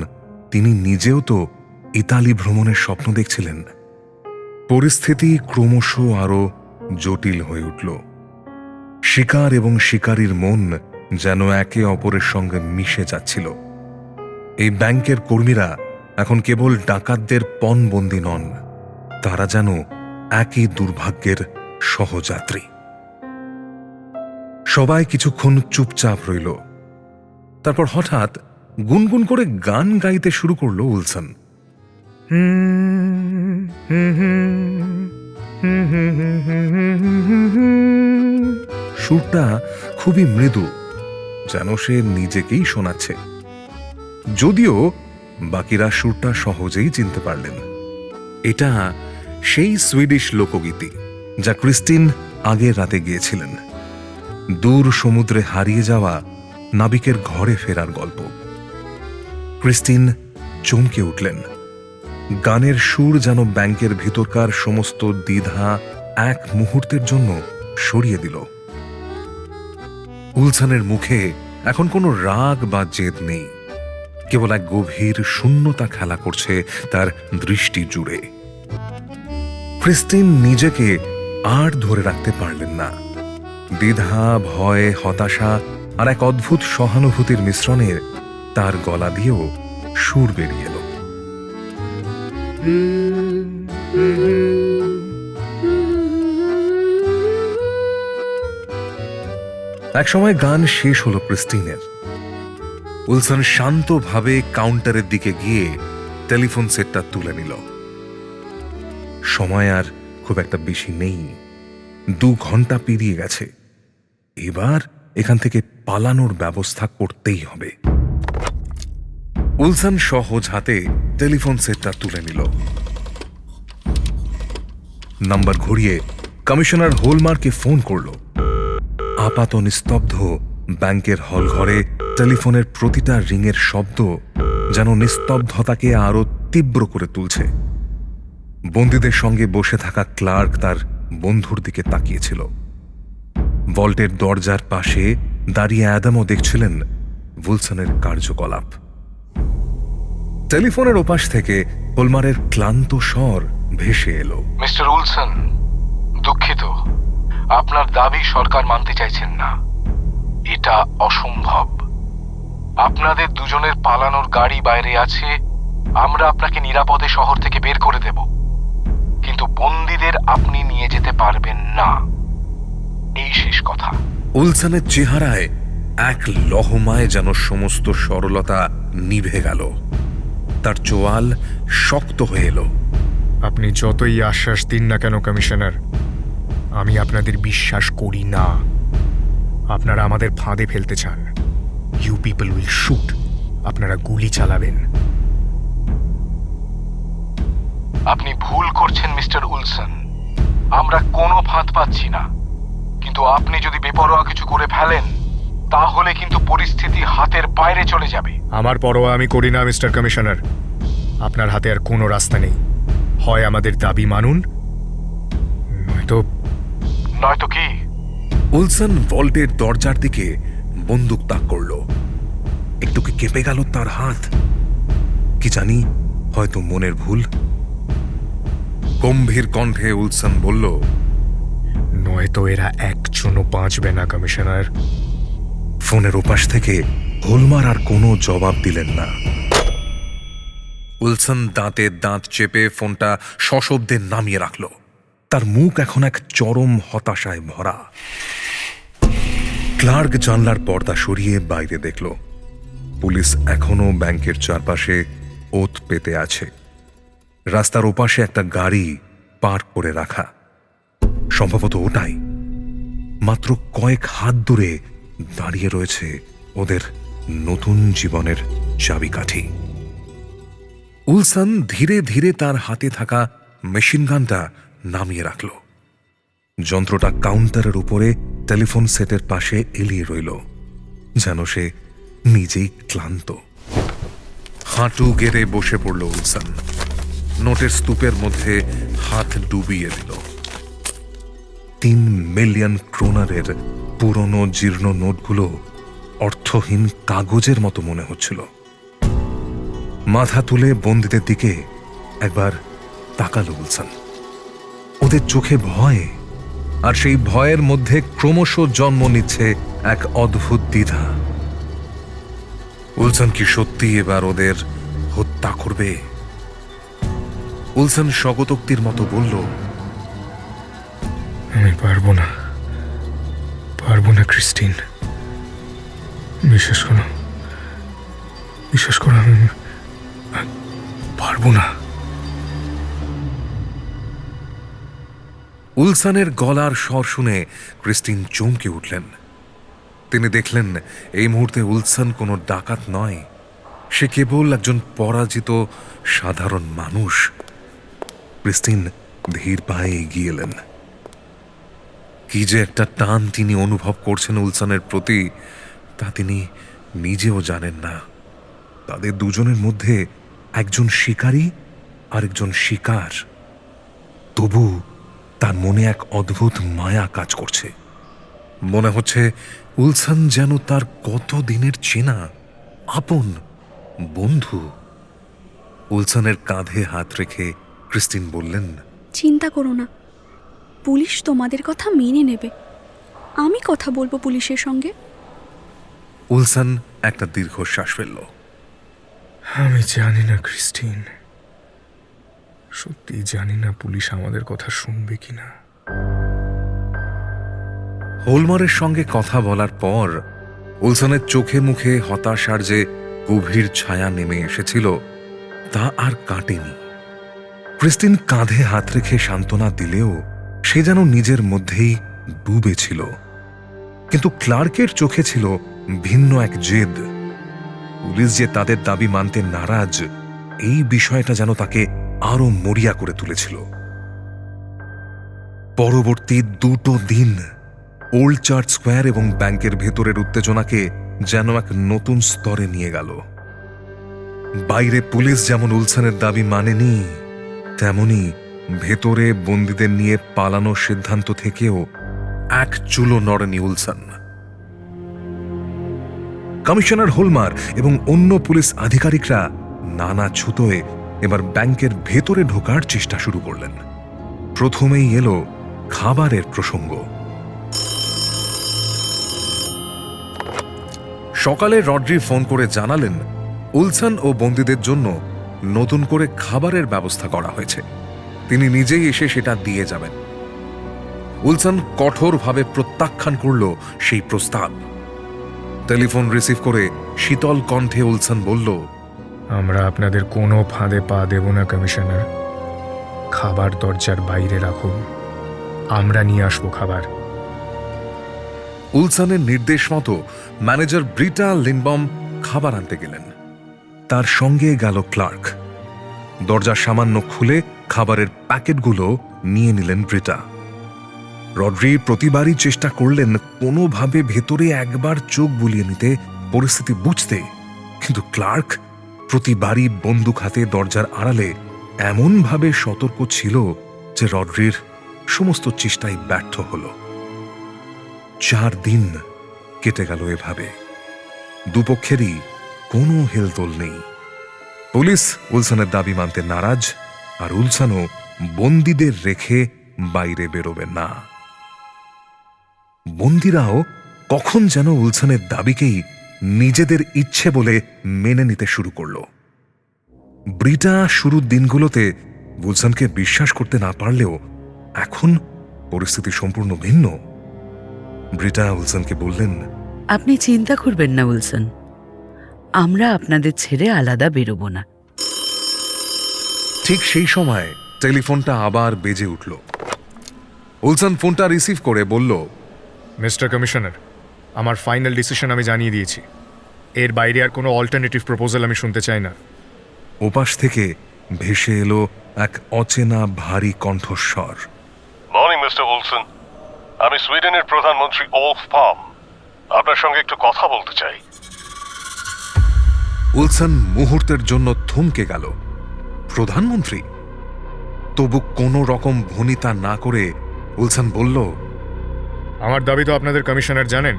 B: তিনি নিজেও তো ইতালি ভ্রমণের স্বপ্ন দেখছিলেন। পরিস্থিতি ক্রমশ আরো জটিল হয়ে উঠল। শিকার এবং শিকারীর মন যেন একে অপরের সঙ্গে মিশে যাচ্ছিল। এই ব্যাংকের কর্মীরা এখন কেবল ডাকাতদের পণবন্দী নন, তারা যেন একই দুর্ভাগ্যের সহযাত্রী। সবাই কিছুক্ষণ চুপচাপ রইল। তারপর হঠাৎ গুনগুন করে গান গাইতে শুরু করল উইলসন। সুরটা খুবই মৃদু, যেন সে নিজেকেই শোনাচ্ছে। যদিও বাকিরা সুরটা সহজেই চিনতে পারলেন। এটা সেই সুইডিশ লোকগীতি যা ক্রিস্টিন আগের রাতে গিয়েছিলেন। দূর সমুদ্রে হারিয়ে যাওয়া নাবিকের ঘরে ফেরার গল্প। ক্রিস্টিন চমকে উঠলেন। গানের সুর যেন ব্যাংকের ভিতরকার সমস্ত দ্বিধা এক মুহূর্তের জন্য সরিয়ে দিল। উইলসনের মুখে এখন কোনো রাগ বা জেদ নেই, কেবল এক গভীর শূন্যতা খেলা করছে তার দৃষ্টি জুড়ে। ক্রিস্টিন নিজেকে আর ধরে রাখতে পারলেন না। দ্বিধা, ভয়, হতাশা আর এক অদ্ভুত সহানুভূতির মিশ্রণে তার গলা দিয়েও সুর বেরিয়ে এলো। একসময় গান শেষ হলো ক্রিস্টিনের। উইলসন শান্তভাবে কাউন্টারের দিকে গিয়ে টেলিফোন সেটটা তুলে নিল। সময় আর খুব একটা বেশি নেই। 2 ঘন্টা পেরিয়ে গেছে। এবার এখান থেকে পালানোর ব্যবস্থা করতেই হবে। উইলসন সহজ হাতে টেলিফোন সেটটা তুলে নিল। নাম্বার ঘুরিয়ে কমিশনার হোলমার্কে ফোন করল। আপাত নিস্তব্ধ ব্যাংকের হল ঘরে টেলিফোনের প্রতিটা রিংয়ের শব্দ যেন নিস্তব্ধতাকে আরো তীব্র করে তুলছে। বন্দীদের সঙ্গে বসে থাকা ক্লার্ক তার বন্ধুর দিকে তাকিয়েছিল। ভল্টের দরজার পাশে দাঁড়িয়ে অ্যাডামও দেখছিলেন উইলসনের কার্যকলাপ। টেলিফোনের ওপাশ থেকে হোলমারের ক্লান্ত স্বর ভেসে এলো।
F: মিস্টার উইলসন, দুঃখিত, আপনার দাবি সরকার মানতে চাইছেন না। এটা অসম্ভব। আপনাদের দুজনের পালানোর গাড়ি বাইরে আছে। আমরা আপনাকে নিরাপদে শহর থেকে বের করে দেব, কিন্তু বন্দীদের আপনি নিয়ে যেতে পারবেন না। এই শেষ কথা।
B: উইলসনের চেহারায় এক লহমায় যেন সমস্ত সরলতা নিভে গেল। তার চোয়াল শক্ত হয়ে এলো।
C: আপনি যতই আশ্বাস দিন না কেন কমিশনার, আমি আপনাদের বিশ্বাস করি না। আপনারা আমাদের ফাঁদে ফেলতে চান। You people will shoot. আপনারা গুলি চালাবেন।
F: আপনি ভুল করছেন মিস্টার উলসন। আমরা কোনো ফাঁদ পাচ্ছি না, কিন্তু আপনি যদি বেপরোয়া কিছু করে ফেলেন তাহলে কিন্তু পরিস্থিতি হাতের বাইরে চলে যাবে।
C: আমার পরোয়া আমি করি না মিস্টার কমিশনার। আপনার হাতে আর কোনো রাস্তা নেই। হয় আমাদের দাবি মানুন,
F: নয়তো কি?
B: উলসন ভল্টের দরজার দিকে বন্দুক তাক করল। একটু কি কেঁপে গেল তার হাত? কি জানি, হয়তো মনের ভুল। গম্ভীর কণ্ঠে উলসন বলল,
C: নয়তো এরা একজনও বাঁচবে না কমিশনার।
B: ফোনের ওপাশ থেকে হোলমার আর কোনো জবাব দিলেন না। উলসন দাঁতে দাঁত চেপে ফোনটা সশব্দে নামিয়ে রাখল। তার মুখ এখন এক চরম হতাশায় ভরা। ক্লার্ক জানলার পর্দা সরিয়ে বাইরে দেখল। পুলিশ এখনো ব্যাংকের চারপাশে ওত পেতে আছে। রাস্তার ওপাশে একটা গাড়ি পার্ক করে রাখা। সম্ভবত ওটাই। মাত্র কয়েক হাত দূরে দাঁড়িয়ে রয়েছে ওদের নতুন জীবনের চাবিকাঠি। উলসন ধীরে ধীরে তার হাতে থাকা মেশিন গানটা নামিয়ে রাখল। যন্ত্রটা কাউন্টারের উপরে টেলিফোন সেটের পাশে এলিয়ে রইল, যেন সে নিজেই ক্লান্ত। হাঁটু গেড়ে বসে পড়ল উলসন। নোটের স্তূপের মধ্যে হাত ডুবিয়ে দিল। 3 মিলিয়ন ক্রোনারের পুরনো জীর্ণ নোটগুলো অর্থহীন কাগজের মতো মনে হচ্ছিল। মাথা তুলে বন্দীদের দিকে একবার তাকালো উলসন। ওদের চোখে ভয়, আর সেই ভয়ের মধ্যে ক্রমশ জন্ম নিচ্ছে এক অদ্ভুত দ্বিধা। উলসন কি সত্যি এবার ওদের হত্যা করবে? উলসন স্বগতোক্তির মতো বলল,
C: আমি পারবো না ক্রিস্টিন। বিশ্বাস করো আমি পারবো না।
B: উলসনের গলার স্বর শুনে ক্রিস্টিন চমকে উঠলেন। তিনি দেখলেন এই মুহূর্তে উলসন কোনো ডাকাত নয়, সে কেবল একজন পরাজিত সাধারণ মানুষ। ক্রিস্টিন ধীর পায়ে এগিয়ে এলেন। কি যে একটা টান তিনি অনুভব করছেন উলসনের প্রতি, তা তিনি নিজেও জানেন না। তাদের দুজনের মধ্যে একজন শিকারী আর একজন শিকার। তবু তার মনে এক অদ্ভুত মায়া কাজ করছে। মনে হচ্ছে উলসন যেন তার কত দিনের চেনা আপন বন্ধু। উলসনের কাঁধে হাত রেখে ক্রিস্টিন বললেন,
E: চিন্তা করো না, পুলিশ তোমাদের কথা মেনে নেবে। আমি কথা বলবো পুলিশের সঙ্গে।
B: উলসন একটা দীর্ঘশ্বাস ফেলল।
C: আমি জানি না ক্রিস্টিন, সত্যি জানি না পুলিশ আমাদের কথা শুনবে কিনা।
B: হোলমারের সঙ্গে কথা বলার পর উলসনের চোখে মুখে হতাশার যে গভীর ছায়া নেমে এসেছিল তা আর কাটেনি। ক্রিস্টিন কাঁধে হাত রেখে সান্ত্বনা দিলেও সে যেন নিজের মধ্যেই ডুবে ছিল। কিন্তু ক্লার্কের চোখে ছিল ভিন্ন এক জেদ। পুলিশ যে তাদের দাবি মানতে নারাজ, এই বিষয়টা যেন তাকে আরো মরিয়া করে তুলেছিল। পরবর্তী 2 দিন ওল্ড চার্চ স্কোয়ার এবং ব্যাংকের ভেতরের উত্তেজনাকে যেন এক নতুন স্তরে নিয়ে গেল। বাইরে পুলিশ যেমন উলসনের দাবি মানেনি, তেমনি ভেতরে বন্দীদের নিয়ে পালানোর সিদ্ধান্ত থেকেও এক চুলো নড়েনি উলসন। কমিশনার হোলমার এবং অন্য পুলিশ আধিকারিকরা নানা ছুতোয় এবার ব্যাংকের ভেতরে ঢোকার চেষ্টা শুরু করলেন। প্রথমেই এলো খাবারের প্রসঙ্গ। সকালে রড্রি ফোন করে জানালেন উলসন ও বন্দীদের জন্য নতুন করে খাবারের ব্যবস্থা করা হয়েছে। তিনি নিজেই এসে সেটা দিয়ে যাবেন। উলসন কঠোরভাবে প্রত্যাখ্যান করল সেই প্রস্তাব। টেলিফোন রিসিভ করে শীতল কণ্ঠে উলসন বলল,
C: আমরা আপনাদের কোনো ফাঁদে পা দেব না কমিশনার। খাবার দরজার বাইরে রাখুন, আমরা নিয়ে আসবো খাবার।
B: উলসনের নির্দেশ মতো ম্যানেজার ব্রিটা লিনবম খাবার আনতে গেলেন। তার সঙ্গে গেল ক্লার্ক। দরজা সামান্য খুলে খাবারের প্যাকেটগুলো নিয়ে নিলেন ব্রিটা। রড্রি প্রতিবারই চেষ্টা করলেন কোনোভাবে ভেতরে একবার চোখ বুলিয়ে নিতে, পরিস্থিতি বুঝতে, কিন্তু ক্লার্ক প্রতিবারই বন্দুক হাতে দরজার আড়ালে এমনভাবে সতর্ক ছিল যে রড্রির সমস্ত চেষ্টাই ব্যর্থ হল। 4 দিন কেটে গেল এভাবে। দুপক্ষেরই কোনো হেলদোল নেই। পুলিশ উলসনের দাবি মানতে নারাজ, আর উলসনও বন্দীদের রেখে বাইরে বেরোবে না। বন্দীরাও কখন যেন উলসনের দাবিকেই নিজেদের ইচ্ছে বলে মেনে নিতে শুরু করল। ব্রিটা শুরুর দিনগুলোতে উলসনকে বিশ্বাস করতে না পারলেও এখন পরিস্থিতি সম্পূর্ণ ভিন্ন। ব্রিটা উলসনকে বললেন,
D: আপনি চিন্তা করবেন না উলসন, আমরা আপনাদের ছেড়ে আলাদা বেরোবো না।
B: ঠিক সেই সময় টেলিফোনটা আবার বেজে উঠল। উলসন ফোনটা রিসিভ করে বলল,
C: মিস্টার কমিশনার, আমার ফাইনাল ডিসিশন আমি জানিয়ে দিয়েছি। এর বাইরে আর কোনো অল্টারনেটিভ প্রপোজাল আমি শুনতে চাই না।
B: ওপাশ থেকে ভেসে এলো এক অচেনা ভারী কণ্ঠস্বর।
H: মর্নিং মিস্টার উলসন, আমি সুইডেনের প্রধানমন্ত্রী ওলফ পাম আপনার সঙ্গে একটু কথা বলতে চাই।
B: উলসন মুহূর্তের জন্য থমকে গেল। প্রধানমন্ত্রী? তবু কোনো রকম ভনিতা না করে উলসন বলল,
C: আমার দাবি তো আপনাদের কমিশনার জানেন।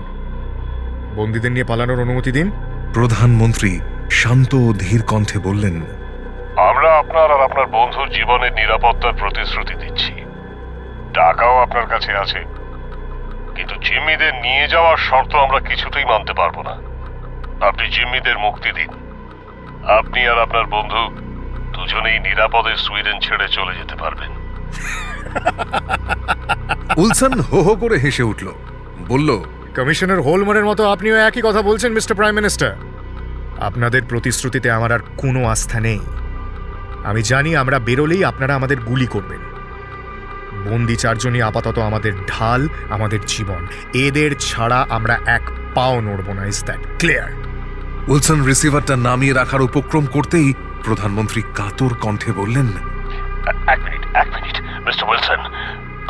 C: বন্দীদের নিয়ে পালানোর অনুমতি দিন।
B: প্রধানমন্ত্রী শান্ত ও ধীর কণ্ঠে বললেন,
H: আমরা আপনার আর আপনার বন্ধুর জীবনের নিরাপত্তার প্রতিশ্রুতি দিচ্ছি। টাকাও আপনার কাছে আছে, কিন্তু জিম্মিদের নিয়ে যাওয়ার শর্ত আমরা কিছুতেই মানতে পারবো না। আপনি জিম্মিদের মুক্তি দিন। আপনি আর আপনার বন্ধু দুজনেই নিরাপদে সুইডেন ছেড়ে চলে যেতে পারবেন।
B: উলসন হো হো করে হেসে উঠল, বলল,
C: কমিশনার হোলমারের মতো আপনিও একই কথা বলছেন মিস্টার প্রাইম মিনিস্টার। আপনাদের প্রতিশ্রুতিতে আমার আর কোনো আস্থা নেই। আমি জানি আমরা বেরোলেই আপনারা আমাদের গুলি করবেন। বন্দি 4 জনই আপাতত আমাদের ঢাল, আমাদের জীবন। এদের ছাড়া আমরা এক পাও নড়ব না। Is that clear?
B: উলসন রিসিভারটা নামিয়ে রাখার উপক্রম করতেই প্রধানমন্ত্রী কাতর কণ্ঠে বললেন,
H: এক মিনিট মিস্টার উইলসন,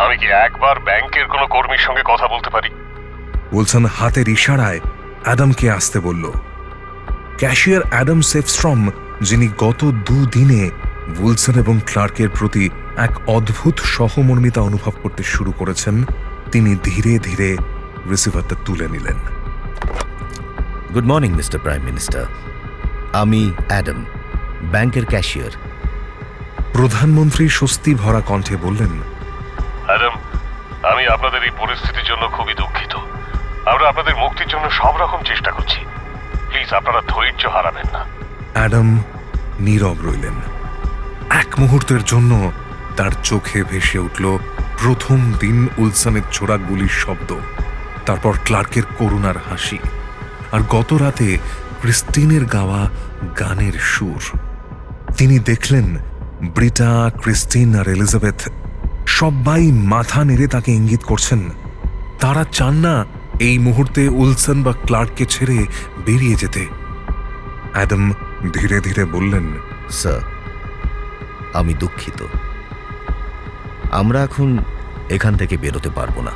H: আমি কি একবার ব্যাংকের কোনো কর্মীর সঙ্গে কথা বলতে পারি?
B: উলসন হাতের ইশারায় অ্যাডামকে আসতে বলল। ক্যাশিয়ার অ্যাডাম সেফস্ট্রম, যিনি গত 2 দিনে উলসন এবং ক্লার্কের প্রতি এক অদ্ভুত সহমর্মিতা অনুভব করতে শুরু করেছেন, তিনি ধীরে ধীরে রিসিভারটা তুলে নিলেন।
I: Good morning mister prime minister, আমি অ্যাডাম, ব্যাংকের ক্যাশিয়ার।
B: প্রধানমন্ত্রী স্বস্তি ভরা কণ্ঠে বললেন,
H: অ্যাডাম, আমি আপনাদের এই পরিস্থিতির জন্য খুবই দুঃখিত। আমরা আপনাদের মুক্তির জন্য সব রকম চেষ্টা করছি। প্লিজ আপনারা ধৈর্য হারাবেন না।
B: অ্যাডাম নীরব রইলেন। এক মুহূর্তের জন্য তার চোখে ভেসে উঠল প্রথম দিন উলসনের ছোড়া গুলির শব্দ, তারপর ক্লার্কের করুণার হাসি, আর গত রাতে ক্রিস্টিনের গাওয়া গানের সুর। তিনি দেখলেন ব্রিটা, ক্রিস্টিন আর এলিজাবেথ সবাই মাথা নেড়ে তাকে ইঙ্গিত করছেন। তারা চান না এই মুহূর্তে উলসন বা ক্লার্ককে ছেড়ে বেরিয়ে যেতে। অ্যাডাম ধীরে ধীরে বললেন,
I: স্যার, আমি দুঃখিত। আমরা এখন এখান থেকে বেরোতে পারবো না।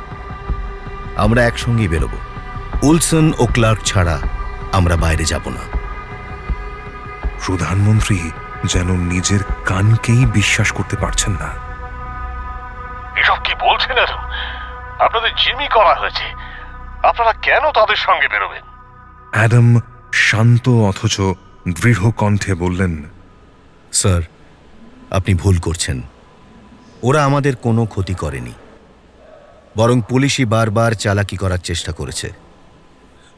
I: আমরা একসঙ্গেই বেরোবো। উলসন ও ক্লার্ক ছাড়া আমরা বাইরে যাব না।
B: প্রধানমন্ত্রী যেন নিজের কানকেই বিশ্বাস করতে পারছেন না।
H: এসব কি বলছেন অ্যাডাম? আপনাদের জিম্মি করা হয়েছে, আপনারা কেন তাদের সঙ্গে বেরোবেন?
B: অ্যাডাম শান্ত অথচ দৃঢ় কণ্ঠে বললেন,
I: স্যার, আপনি ভুল করছেন। ওরা আমাদের কোনো ক্ষতি করেনি, বরং পুলিশই বারবার চালাকি করার চেষ্টা করেছে।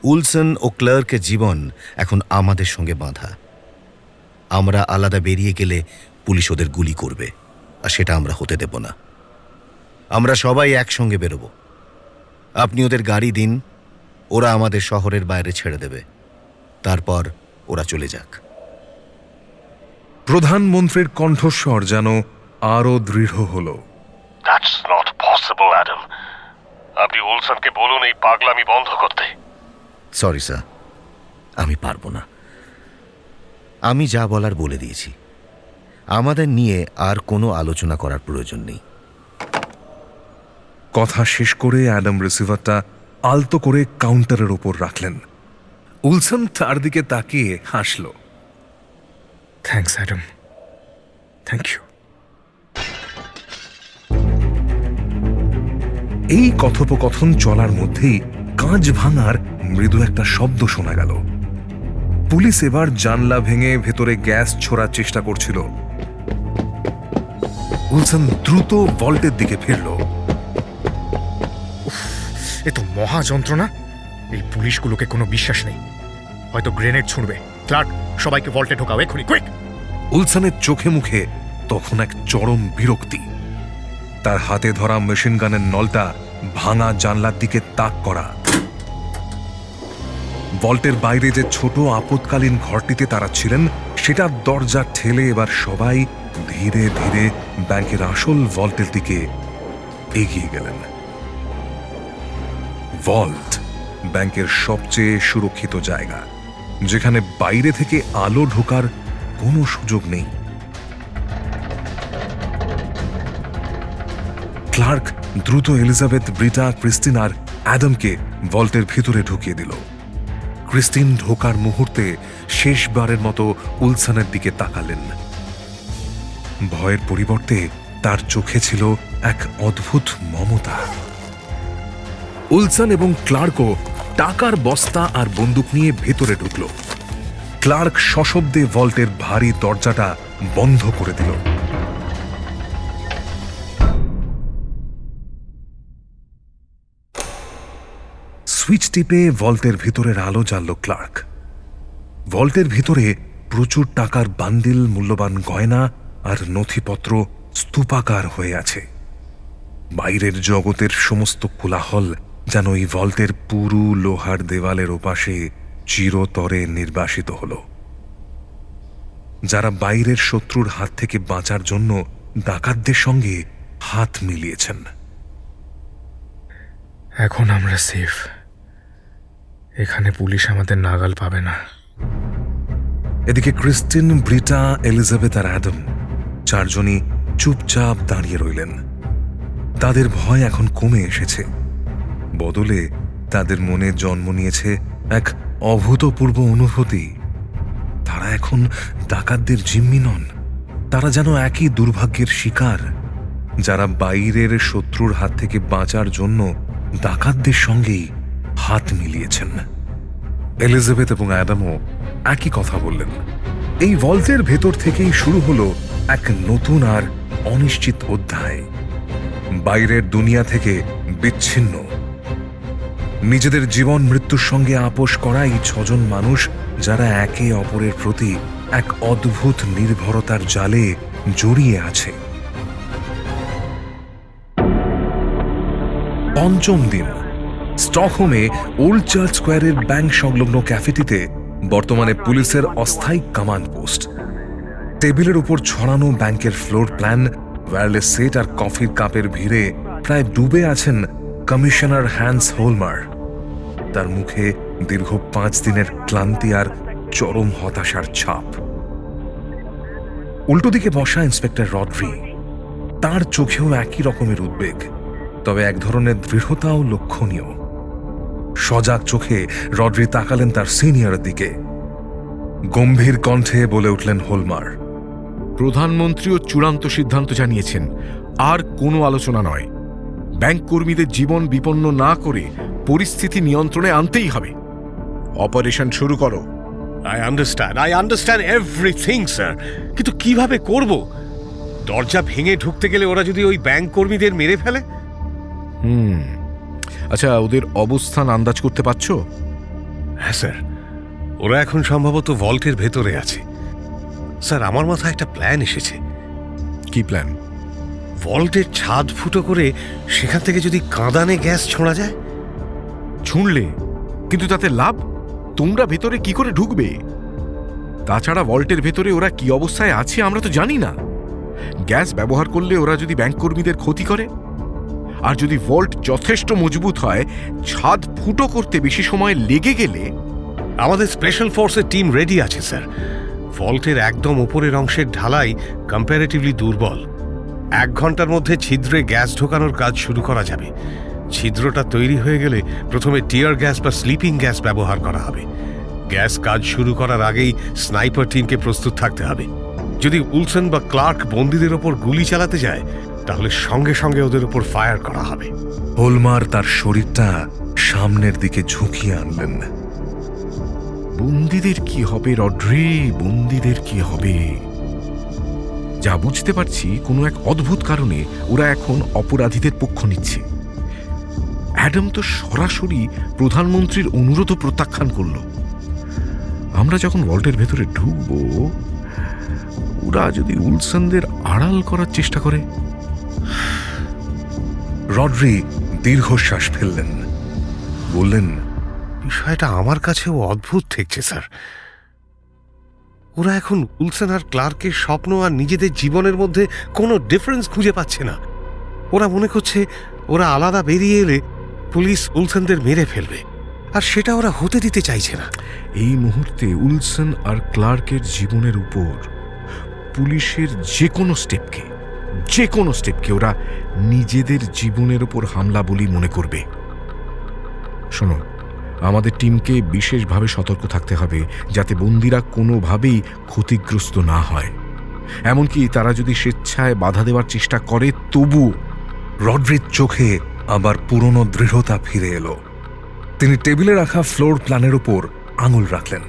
I: উলসন ও ক্লার্কের জীবন এখন আমাদের সঙ্গে বাঁধা। আমরা আলাদা বেরিয়ে গেলে পুলিশ ওদের গুলি করবে, আর সেটা আমরা হতে দেব না। আমরা সবাই একসঙ্গে বেরোব। আপনি ওদের গাড়ি দিন, ওরা আমাদের শহরের বাইরে ছেড়ে দেবে, তারপর ওরা চলে যাক।
B: প্রধানমন্ত্রীর কণ্ঠস্বর যেন আরো দৃঢ় হল।
H: That's not possible Adam. আপনি উলসনকে বলুন এই পাগলামি বন্ধ করতে।
I: সরি স্যার, আমি পারবো না। আমি যা বলার বলে দিয়েছি। আমাদের নিয়ে আর কোনো আলোচনা করার প্রয়োজন নেই।
B: কথা শেষ করে অ্যাডাম রিসিভারটা আলতো করে কাউন্টারের ওপর রাখলেন। উলসন তার দিকে তাকিয়ে হাসল।
C: Thanks Adam, thank you.
B: এই কথোপকথন চলার মধ্যেই কাঁচ ভাঙার মৃদু একটা শব্দ শোনা গেল। পুলিশ এবার জানলা ভেঙে ভেতরে গ্যাস ছোড়ার চেষ্টা করছিল। উলসন দ্রুত ভল্টের দিকে ফিরল।
C: এ তো মহা যন্ত্রণা। এই পুলিশগুলোকে কোনো বিশ্বাস নেই, হয়তো গ্রেনেড ছুঁড়বে। ক্লার্ক, সবাইকে ভল্টে ঢোকাও এক্ষুনি, কুইক!
B: উলসনের চোখে মুখে তখন এক চরম বিরক্তি। তার হাতে ধরা মেশিন গানের নলটা ভাঙা জানলার দিকে তাক করা। ভল্টের বাইরে যে ছোট আপৎকালীন ঘরটিতে তারা ছিলেন, সেটার দরজা ঠেলে এবার সবাই ধীরে ধীরে ব্যাংকের আসল ভল্টের দিকে এগিয়ে গেলেন। ভল্ট ব্যাংকের সবচেয়ে সুরক্ষিত জায়গা, যেখানে বাইরে থেকে আলো ঢোকার কোনো সুযোগ নেই। ক্লার্ক দ্রুত এলিজাবেথ, ব্রিটা, ক্রিস্টিন আর অ্যাডামকে ভল্টের ভিতরে ঢুকিয়ে দিল। ক্রিস্টিন ঢোকার মুহূর্তে শেষবারের মতো উলসনের দিকে তাকালেন। ভয়ের পরিবর্তে তার চোখে ছিল এক অদ্ভুত মমতা। উলসন এবং ক্লার্কও টাকার বস্তা আর বন্দুক নিয়ে ভেতরে ঢুকল। ক্লার্ক সশব্দে ভল্টের ভারী দরজাটা বন্ধ করে দিল। সুইচ টিপে ভল্টের ভিতরের আলো জ্বালল ক্লার্ক। ভল্টের ভিতরে প্রচুর টাকার বান্ডিল, মূল্যবান গয়না আর নথিপত্র স্তূপাকার হয়ে আছে। বাইরের জগতের সমস্ত কোলাহল যেন এই ভল্টের পুরু লোহার দেওয়ালের ওপাশে চিরতরে নির্বাসিত হল। যারা বাইরের শত্রুর হাত থেকে বাঁচার জন্য ডাকাতদের সঙ্গে হাত মিলিয়েছেন।
C: এখন আমরা সেফ। এখানে পুলিশ আমাদের নাগাল পাবে না।
B: এদিকে ক্রিস্টিন, ব্রিটা, এলিজাবেথ আর অ্যাডাম চারজনই চুপচাপ দাঁড়িয়ে রইলেন। তাদের ভয় এখন কমে এসেছে, বদলে তাদের মনে জন্ম নিয়েছে এক অভূতপূর্ব অনুভূতি। তারা এখন ডাকাতদের জিম্মি নন, তারা যেন একই দুর্ভাগ্যের শিকার, যারা বাইরের শত্রুর হাত থেকে বাঁচার জন্য ডাকাতদের সঙ্গেই হাত মিলিয়েছেন। এলিজাবেথ এবং অ্যাডামও একই কথা বললেন। এই ভল্টের ভেতর থেকেই শুরু হলো এক নতুন আর অনিশ্চিত অধ্যায়। বাইরের দুনিয়া থেকে বিচ্ছিন্ন, নিজেদের জীবন মৃত্যুর সঙ্গে আপোষ করা এই ছজন মানুষ, যারা একে অপরের প্রতি এক অদ্ভুত নির্ভরতার জালে জড়িয়ে আছে। পঞ্চম দিন স্টকহোমে ওল্ড চার্চ স্কোয়ারের ব্যাংক সংলগ্ন ক্যাফেটিতে বর্তমানে পুলিশের অস্থায়ী কমান্ড পোস্ট। টেবিলের উপর ছড়ানো ব্যাংকের ফ্লোর প্ল্যান, ওয়্যারলেস সেট আর কফির কাপের ভিড়ে প্রায় ডুবে আছেন কমিশনার হ্যান্স হোলমার। তার মুখে দীর্ঘ 5 দিনের ক্লান্তি আর চরম হতাশার ছাপ। উল্টো দিকে বসা ইন্সপেক্টর রড্রি, তার চোখেও একই রকমের উদ্বেগ, তবে এক ধরনের দৃঢ়তাও লক্ষণীয়। সজাগ চোখে রড্রি তাকালেন তার সিনিয়রের দিকে। গম্ভীর কণ্ঠে বলে উঠলেন হোলমার,
J: প্রধানমন্ত্রীও চূড়ান্ত সিদ্ধান্ত জানিয়েছেন, আর কোনো আলোচনা নয়। ব্যাংক কর্মীদের জীবন বিপন্ন না করে পরিস্থিতি নিয়ন্ত্রণে আনতেই হবে। অপারেশন শুরু করো।
H: আই আন্ডারস্ট্যান্ড এভরিথিং স্যার, কিন্তু কিভাবে করব? দরজা ভেঙে ঢুকতে গেলে ওরা যদি ওই ব্যাংক কর্মীদের মেরে ফেলে?
J: আচ্ছা, ওদের অবস্থান আন্দাজ করতে পারছো?
H: হ্যাঁ স্যার, ওরা এখন সম্ভবত ভল্টের ভেতরে আছে। স্যার, আমার মাথায় একটা প্ল্যান এসেছে।
J: কি প্ল্যান?
H: ভল্টের ছাদ ফুটো করে সেখান থেকে যদি কাঁদানে গ্যাস ছোঁড়া যায়।
J: ছুঁড়লে কিন্তু তাতে লাভ? তোমরা ভেতরে কি করে ঢুকবে? তাছাড়া ভল্টের ভেতরে ওরা কি অবস্থায় আছে আমরা তো জানি না। গ্যাস ব্যবহার করলে ওরা যদি ব্যাংক কর্মীদের ক্ষতি করে, আর যদি ভল্ট যথেষ্ট মজবুত হয়, ছাদ ফুটো করতে বেশি সময় লেগে গেলে
H: আমাদের স্পেশাল ফোর্সের টিম রেডি আছে স্যার। ভল্টের একদম উপরের অংশের ঢালাই কম্পারেটিভলি দুর্বল। 1 ঘন্টার মধ্যে ছিদ্রে গ্যাস ঢোকানোর কাজ শুরু করা যাবে। ছিদ্রটা তৈরি হয়ে গেলে প্রথমে টিয়ার গ্যাস বা স্লিপিং গ্যাস ব্যবহার করা হবে। গ্যাস কাজ শুরু করার আগেই স্নাইপার টিমকে প্রস্তুত থাকতে হবে। যদি উলসন বা ক্লার্ক বন্দীদের ওপর গুলি চালাতে যায়, তাহলে সঙ্গে সঙ্গে ওদের ওপর ফায়ার করা হবে।
B: হোলমার তার শরীরটা সামনের দিকে ঝুঁকিয়ে আনলেন।
J: বন্দীদের কি হবে রড্রি, বন্দীদের কি হবে? যা বুঝতে পারছি, কোনো এক অদ্ভুত কারণে ওরা এখন অপরাধীদের পক্ষ নিচ্ছে। অ্যাডাম তো সরাসরি প্রধানমন্ত্রীর অনুরোধ প্রত্যাখ্যান করল। আমরা যখন ভল্টের ভেতরে ঢুকবো, ওরা যদি উলসনদের আড়াল করার চেষ্টা করে।
B: রড্রি দীর্ঘশ্বাস ফেললেন, বললেন,
H: বিষয়টা আমার কাছেও অদ্ভুত ঠেকছে স্যার। ওরা এখন উলসন আর ক্লার্কের স্বপ্ন আর নিজেদের জীবনের মধ্যে কোনো ডিফারেন্স খুঁজে পাচ্ছে না। ওরা মনে করছে ওরা আলাদা বেরিয়ে এলে পুলিশ উলসনদের মেরে ফেলবে, আর সেটা ওরা হতে দিতে চাইছে না।
J: এই মুহূর্তে উলসন আর ক্লার্কের জীবনের উপর পুলিশের যে কোনো স্টেপকে ওরা নিজেদের জীবনের উপর হামলা বলেই মনে করবে। শোনো, আমাদের টিমকে বিশেষভাবে সতর্ক থাকতে হবে যাতে বন্দীরা কোনোভাবেই ক্ষতিগ্রস্ত না হয়। এমনকি তারা যদি স্বেচ্ছায় বাধা দেওয়ার চেষ্টা করে তবু।
B: রড্রির চোখে আবার পুরনো দৃঢ়তা ফিরে এলো। তিনি টেবিলে রাখা ফ্লোর প্ল্যানের উপর আঙুল রাখলেন।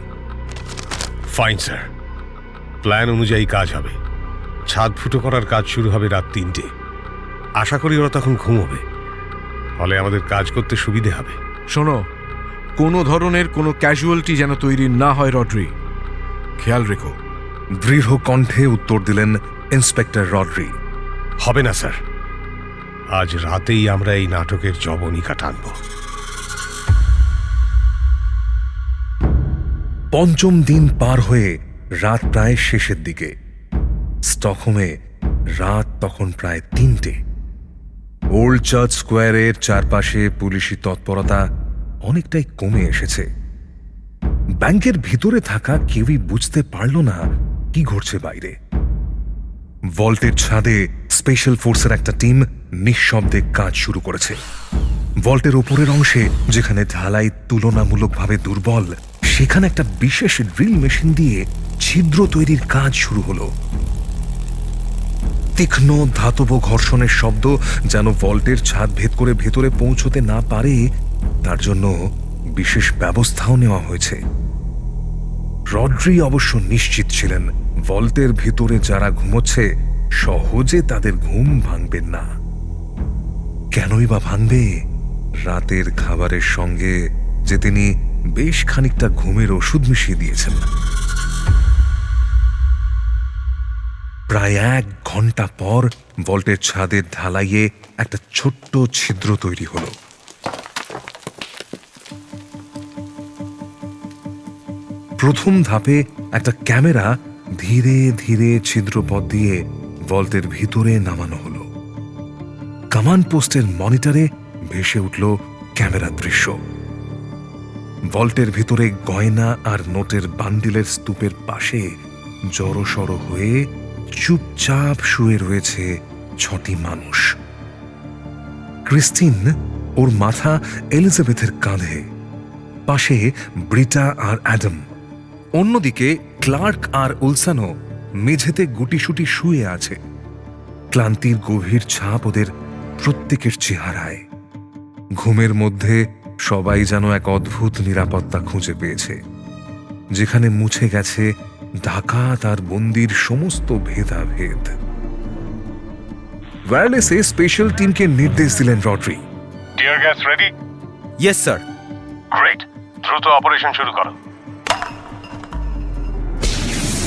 H: ফাইন স্যার, প্ল্যান অনুযায়ী কাজ হবে। ছাদ ফুটো করার কাজ শুরু হবে রাত 3টে। আশা করি ওরা তখন ঘুমোবে, ফলে আমাদের কাজ করতে সুবিধে হবে।
J: শোনো, কোনো ধরনের কোনো ক্যাজুয়ালিটি যেন তৈরি না হয় রড্রি, খেয়াল রেখো।
B: দৃঢ় কণ্ঠে উত্তর দিলেন ইন্সপেক্টর রড্রি।
H: হবে না স্যার, আজ রাতেই আমরা এই নাটকের জবনিকা টানব।
B: পঞ্চম দিন পার হয়ে রাত প্রায় শেষের দিকে। স্টকহোমে রাত তখন প্রায় 3টে। ওল্ড চার্চ স্কোয়ারের চারপাশে পুলিশি তৎপরতা অনেকটাই কমে এসেছে। ব্যাংকের ভিতরে থাকা কেউই বুঝতে পারল না কি ঘটছে বাইরে। ভল্টের ছাদে স্পেশাল ফোর্সের একটা টিম নিঃশব্দে কাজ শুরু করেছে। ভল্টের ওপরের অংশে, যেখানে ঢালাই তুলনামূলকভাবে দুর্বল, সেখানে একটা বিশেষ ড্রিল মেশিন দিয়ে ছিদ্র তৈরির কাজ শুরু হলো। তীক্ষ্ণ ধাতব ঘর্ষণের শব্দ যেন ভল্টের ছাদ ভেদ করে ভেতরে পৌঁছতে না পারে, তার জন্য বিশেষ ব্যবস্থাও নেওয়া হয়েছে। রড্রি অবশ্য নিশ্চিত ছিলেন ভল্টের ভিতরে যারা ঘুমোচ্ছে সহজে তাদের ঘুম ভাঙবে না। কেনই বা ভাঙবে? রাতের খাবারের সঙ্গে যে তিনি বেশ খানিকটা ঘুমের ওষুধ মিশিয়ে দিয়েছেন। প্রায় 1 ঘন্টা পর ভল্টের ছাদের ঢালাইয়ে একটা ছোট্ট ছিদ্র তৈরি হলো। প্রথম ধাপে একটা ক্যামেরা ধীরে ধীরে ছিদ্রপথ দিয়ে ভল্টের ভিতরে নামানো হলো। কমান্ড পোস্টের মনিটরে ভেসে উঠল ক্যামেরার দৃশ্য। ভল্টের ভিতরে গয়না আর নোটের বান্ডিলের স্তূপের পাশে জড়সড় হয়ে চুপচাপ শুয়ে রয়েছে 6টি মানুষ। ক্রিস্টিন, ওর মাথা এলিজাবেথের কাঁধে, পাশে ব্রিটা আর অ্যাডাম। অন্যদিকে ক্লার্ক আর উলসনও মেঝেতে গুটিসুটি শুয়ে আছে। ক্লান্তির গভীর ছাপ ওদের প্রত্যেকের চেহারায়। ঘুমের মধ্যে সবাই যেন এক অদ্ভুত নিরাপত্তা খুঁজে পেয়েছে, যেখানে মুছে গেছে ডাকাত আর বন্দির সমস্ত ভেদাভেদ। ওয়্যারলেসে স্পেশাল টিমকে নির্দেশ দিলেন Rodri.
H: Tear gas ready?
G: Yes sir.
H: Great, দ্রুত অপারেশন শুরু করো।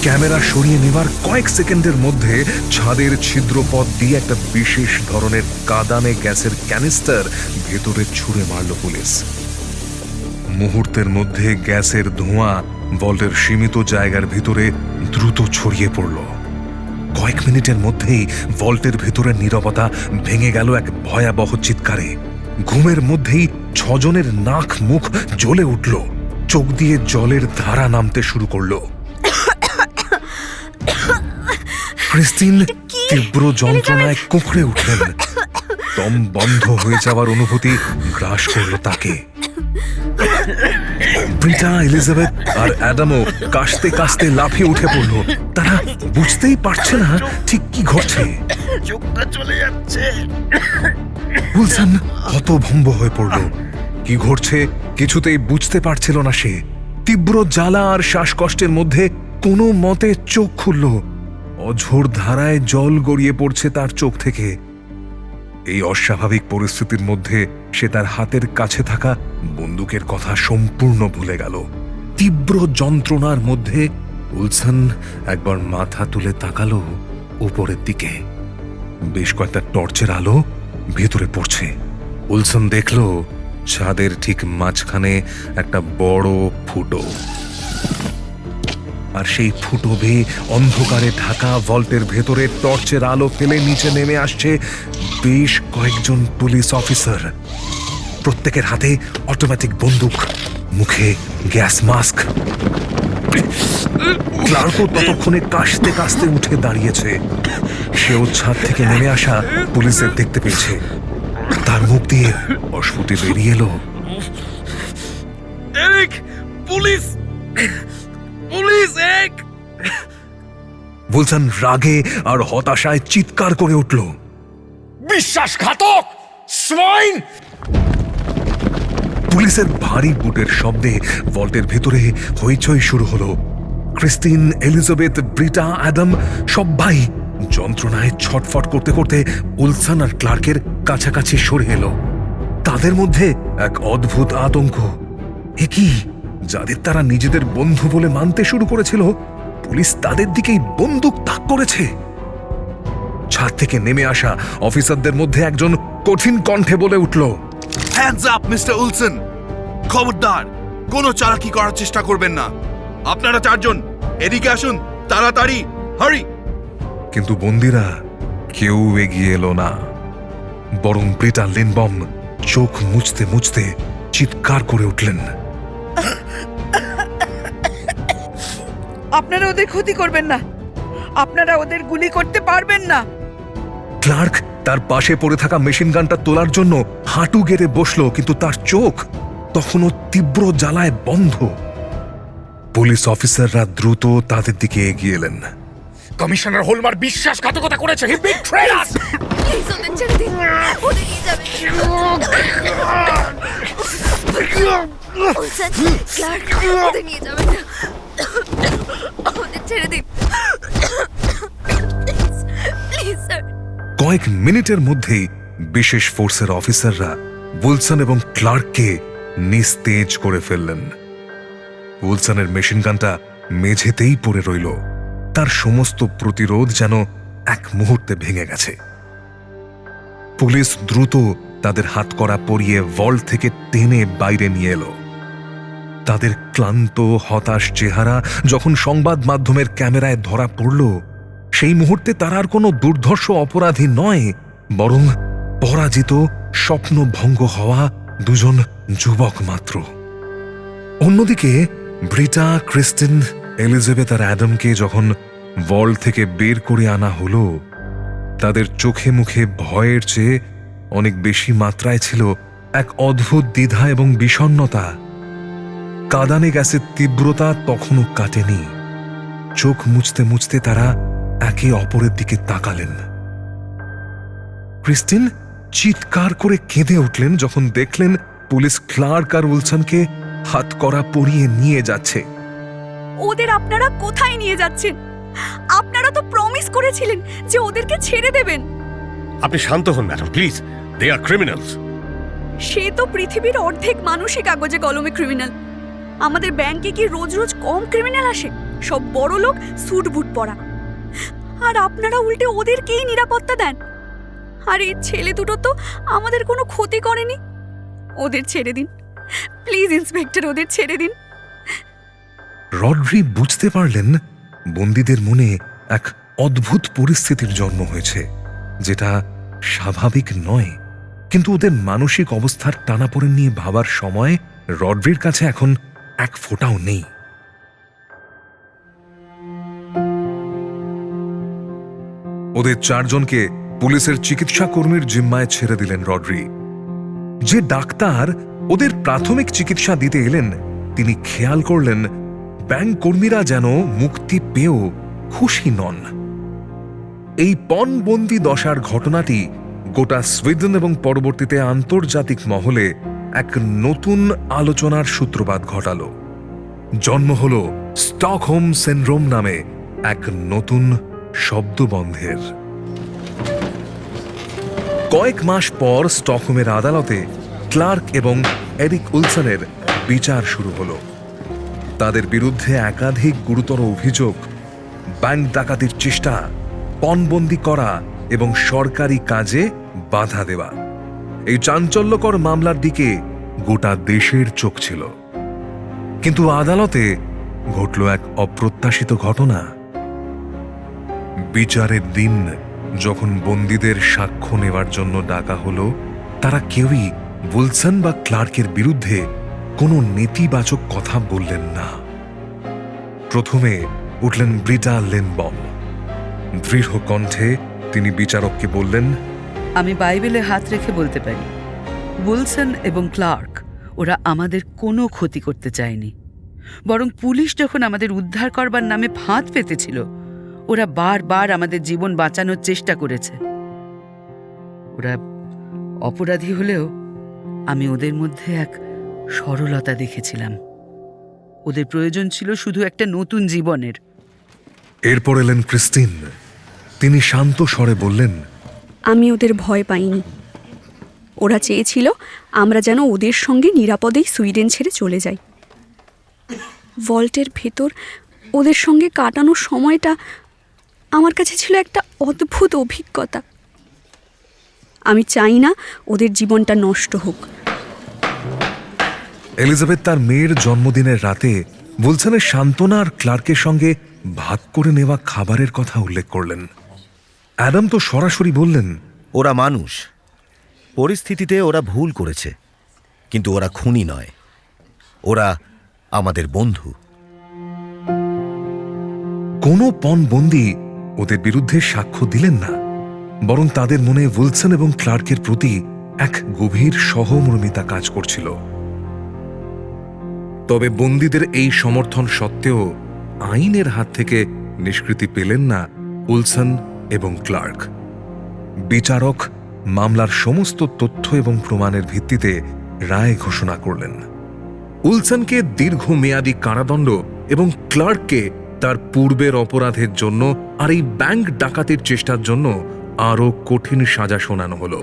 B: ক্যামেরা সরিয়ে নেবার কয়েক সেকেন্ডের মধ্যে ছাদের ছিদ্রপথ দিয়ে একটা বিশেষ ধরনের কাদানে গ্যাসের ক্যানিস্টার ভেতরে ছুঁড়ে মারল পুলিশ। মুহূর্তের মধ্যে গ্যাসের ধোঁয়া ভল্টের সীমিত জায়গার ভিতরে দ্রুত ছড়িয়ে পড়ল। কয়েক মিনিটের মধ্যেই ভল্টের ভেতরের নীরবতা ভেঙে গেল এক ভয়াবহ চিৎকারে। ঘুমের মধ্যেই 6 জনের নাক মুখ জ্বলে উঠল, চোখ দিয়ে জলের ধারা নামতে শুরু করলো। ক্রিস্টিন তীব্র যন্ত্রণায় কুঁকড়ে উঠলেন। দম বন্ধ হয়ে যাওয়ার অনুভূতি গ্রাস করল তাকে। ব্রিটা, এলিজাবেথ আর অ্যাডামও কাশতে কাশতে লাফিয়ে উঠে পড়ল। তারা বুঝতেই পারছে না ঠিক কি ঘটছে। উইলসন হতভম্ব হয়ে পড়ল। কি ঘটছে কিছুতেই বুঝতে পারছিল না সে। তীব্র জ্বালা আর শ্বাসকষ্টের মধ্যে কোনো মতে চোখ খুলল। অঝোর ধারায় জল গড়িয়ে পড়ছে তার চোখ থেকে। এই অস্বাভাবিক পরিস্থিতির মধ্যে সে তার হাতের কাছে থাকা বন্দুকের কথা সম্পূর্ণ ভুলে গেল। তীব্র যন্ত্রণার মধ্যে উইলসন একবার মাথা তুলে তাকালো উপরের দিকে। বেশ কয়েকটা টর্চের আলো ভেতরে পড়ছে। উইলসন দেখল ছাদের ঠিক মাঝখানে একটা বড় ফুটো, আর সেই ফুটো বেয়ে অন্ধকারে ঢাকা ভল্টের ভেতরে টর্চের আলো ফেলে নিচে নেমে আসছে বেশ কয়েকজন পুলিশ অফিসার। প্রত্যেকের হাতে অটোমেটিক বন্দুক, মুখে গ্যাস মাস্ক। ক্লার্কও ততক্ষণে কাশতে কাশতে উঠে দাঁড়িয়েছে। সেও ছাদ থেকে নেমে আসা পুলিশের দেখতে পেয়েছে। তার মুখ দিয়ে অস্ফুটে বেরিয়ে এলো,
G: Eric, police! Police, Eric!
B: Wilson রাগে আর হতাশায় চিৎকার করে উঠল,
C: বিশ্বাসঘাতক সোয়াইন!
B: পুলিশের ভারী বুটের শব্দে ভল্টের ভেতরে হইচই শুরু হলো। ক্রিস্টিন, এলিজাবেথ, ব্রিটা, অ্যাডাম সবাই যন্ত্রণায় ছটফট করতে করতে উইলসন আর ক্লার্কের কাছাকাছি সরে এলো। তাদের মধ্যে এক অদ্ভুত আতঙ্ক। এ কি, যাদের তারা নিজেদের বন্ধু বলে মানতে শুরু করেছিল, পুলিশ তাদের দিকেই বন্দুক তাক করেছে। ছাদ থেকে নেমে আসা অফিসারদের মধ্যে একজন কঠিন কণ্ঠে বলে উঠল,
K: হ্যান্ডস আপ মিস্টার উইলসন! খবরদার কোনো চালাকি করার চেষ্টা করবেন না। আপনারা 4 জন এদিকে আসুন, তাড়াতাড়ি, হারি!
B: কিন্তু বন্দিরা কেউ এগিয়ে এলো না। বরং ব্রিটা লিনবম চোখ মুছতে মুছতে চিৎকার করে উঠলেন,
D: আপনারা ওদের ক্ষতি করবেন না, আপনারা ওদের গুলি করতে পারবেন না।
B: ক্লার্ক তার পাশে পড়ে থাকা মেশিন গানটা তোলার জন্য হাঁটু গেড়ে বসলো, কিন্তু তার চোখ তখনও তীব্র জ্বালায় বন্ধ। পুলিশ অফিসাররা দ্রুত তাদের দিকে এগিয়ে এলেন।
C: কমিশনার হোলমার বিশ্বাসঘাতকতা করেছে। হি বিট্রেড আস!
E: প্লিজ ওদের ছেড়ে দিন, ওদের নিয়ে যাবেন। উইলসন, ক্লার্ক, ওদের নিয়ে যাবেন না, ওদের ছেড়ে দিন প্লিজ স্যার।
B: কয়েক মিনিটের মধ্যেই বিশেষ ফোর্সের অফিসাররা উইলসন এবং ক্লার্ককে নিস্তেজ করে ফেললেন। উইলসনের মেশিন গানটা মেঝেতেই পড়ে রইল। তার সমস্ত প্রতিরোধ যেন এক মুহূর্তে ভেঙে গেছে। পুলিশ দ্রুত তাদের হাতকড়া পরিয়ে ভল্ট থেকে টেনে বাইরে নিয়ে এলো। তাদের ক্লান্ত হতাশ চেহারা যখন সংবাদ মাধ্যমের ক্যামেরায় ধরা পড়ল, সেই মুহূর্তে তারা আর কোনো দুর্ধর্ষ অপরাধী নয়, বরং পরাজিত, স্বপ্নভঙ্গ হওয়া 2 জন যুবক মাত্র। অন্যদিকে ব্রিটা, ক্রিস্টিন, এলিজাবেথ আর অ্যাডামকে যখন ভল্ট থেকে বের করে আনা হলো, তাদের চোখে মুখে ভয়ের চেয়ে অনেক বেশি মাত্রায় ছিল এক অদ্ভুত দ্বিধা এবং বিষণ্ণতা। কাঁদানে গ্যাসের তীব্রতা তখনও কাটেনি। চোখ মুছতে মুছতে তারা একে অপরের দিকে তাকালেন। ক্রিস্টিন চিৎকার করে কেঁদে উঠলেন যখন দেখলেন পুলিশ ক্লার্ক আর উইলসনকে হাতকড়া পরিয়ে নিয়ে যাচ্ছে।
E: ওদের আপনারা কোথায় নিয়ে যাচ্ছেন? আপনারা তো প্রমিস করেছিলেন যে ওদেরকে ছেড়ে দেবেন।
H: আপনি শান্ত হন madam, please. They are criminals.
E: সে তো পৃথিবীর অর্ধেক মানুষই কাগজে কলমে ক্রিমিনাল। আমাদের ব্যাংকে কি রোজ রোজ কম ক্রিমিনাল আসে? সব বড় লোক, স্যুট বুট পরা। আর আপনারা উল্টে ওদেরকেই নিরাপত্তা দেন। আর এই ছেলে দুটো তো আমাদের কোনো ক্ষতি করেনি। ওদের ছেড়ে দিন প্লিজ ইন্সপেক্টর, ওদের ছেড়ে দিন।
B: রড্রি বুঝতে পারলেন বন্দীদের মনে এক অদ্ভুত পরিস্থিতির জন্ম হয়েছে, যেটা স্বাভাবিক নয়। কিন্তু ওদের মানসিক অবস্থার টানাপোড়েন নিয়ে ভাবার সময় রডরির কাছে এখন এক ফোঁটাও নেই। ওদের চারজনকে পুলিশের চিকিৎসা কর্মীর জিম্মায় ছেড়ে দিলেন রডরি। যে ডাক্তার ওদের প্রাথমিক চিকিৎসা দিতে এলেন, তিনি খেয়াল করলেন ব্যাংক কর্মীরা যেন মুক্তি পেয়েও খুশি নন। এই পণবন্দি দশার ঘটনাটি গোটা সুইডেন এবং পরবর্তীতে আন্তর্জাতিক মহলে এক নতুন আলোচনার সূত্রপাত ঘটাল। জন্ম হল স্টকহোম সিনড্রোম নামে এক নতুন শব্দবন্ধের। কয়েক মাস পর স্টকহোমের আদালতে ক্লার্ক এবং এরিক উলসনের বিচার শুরু হল। তাদের বিরুদ্ধে একাধিক গুরুতর অভিযোগ, ব্যাংক ডাকাতির চেষ্টা, পণবন্দি করা এবং সরকারি কাজে বাধা দেওয়া। এই চাঞ্চল্যকর মামলার দিকে গোটা দেশের চোখ ছিল। কিন্তু আদালতে ঘটল এক অপ্রত্যাশিত ঘটনা। বিচারের দিন যখন বন্দীদের সাক্ষ্য নেওয়ার জন্য ডাকা হলো, তারা কেউই উলসন বা ক্লার্কের বিরুদ্ধে কোনো নেতিবাচক কথা বললেন না। প্রথমে উঠলেন ব্রিটা লেনবম। দৃঢ় কণ্ঠে তিনি বিচারককে বললেন,
D: আমি বাইবেলে হাত রেখে বলতে পারি, উলসন এবং ক্লার্ক ওরা আমাদের কোনো ক্ষতি করতে চায়নি। বরং পুলিশ যখন আমাদের উদ্ধার করবার নামে ফাঁদ পেতেছিল, ওরা বারবার আমাদের জীবন বাঁচানোর চেষ্টা করেছে। ওরা অপরাধী হলেও আমি ওদের মধ্যে এক সরলতা দেখেছিলাম। ওদের প্রয়োজন ছিল শুধু একটা নতুন জীবনের।
B: এরপর এলেন ক্রিস্টিন। তিনি শান্ত স্বরে বললেন,
E: আমি ওদের ভয় পাইনি। ওরা চেয়েছিল আমরা যেন ওদের সঙ্গে নিরাপদেই সুইডেন ছেড়ে চলে যাই। ভল্টের ভেতর ওদের সঙ্গে কাটানোর সময়টা আমার কাছে ছিল একটা অদ্ভুত অভিজ্ঞতা। আমি চাই না ওদের জীবনটা নষ্ট হোক।
B: এলিজাবেথ তার মেয়ের জন্মদিনের রাতে উলসনের সান্ত্বনা আর ক্লার্কের সঙ্গে ভাগ করে নেওয়া খাবারের কথা উল্লেখ করলেন। অ্যাডাম তো সরাসরি বললেন,
I: ওরা মানুষ, পরিস্থিতিতে ওরা ভুল করেছে, কিন্তু ওরা খুনি নয়, ওরা আমাদের বন্ধু।
B: কোনো পণবন্দি ওদের বিরুদ্ধে সাক্ষ্য দিলেন না, বরং তাদের মনে উলসন এবং ক্লার্কের প্রতি এক গভীর সহমর্মিতা কাজ করছিল। তবে বন্দীদের এই সমর্থন সত্ত্বেও আইনের হাত থেকে নিষ্কৃতি পেলেন না উলসন এবং ক্লার্ক। বিচারক মামলার সমস্ত তথ্য এবং প্রমাণের ভিত্তিতে রায় ঘোষণা করলেন। উলসনকে দীর্ঘমেয়াদী কারাদণ্ড এবং ক্লার্ককে তার পূর্বের অপরাধের জন্য আর এই ব্যাংক ডাকাতির চেষ্টার জন্য আরও কঠিন সাজা শোনানো হলো।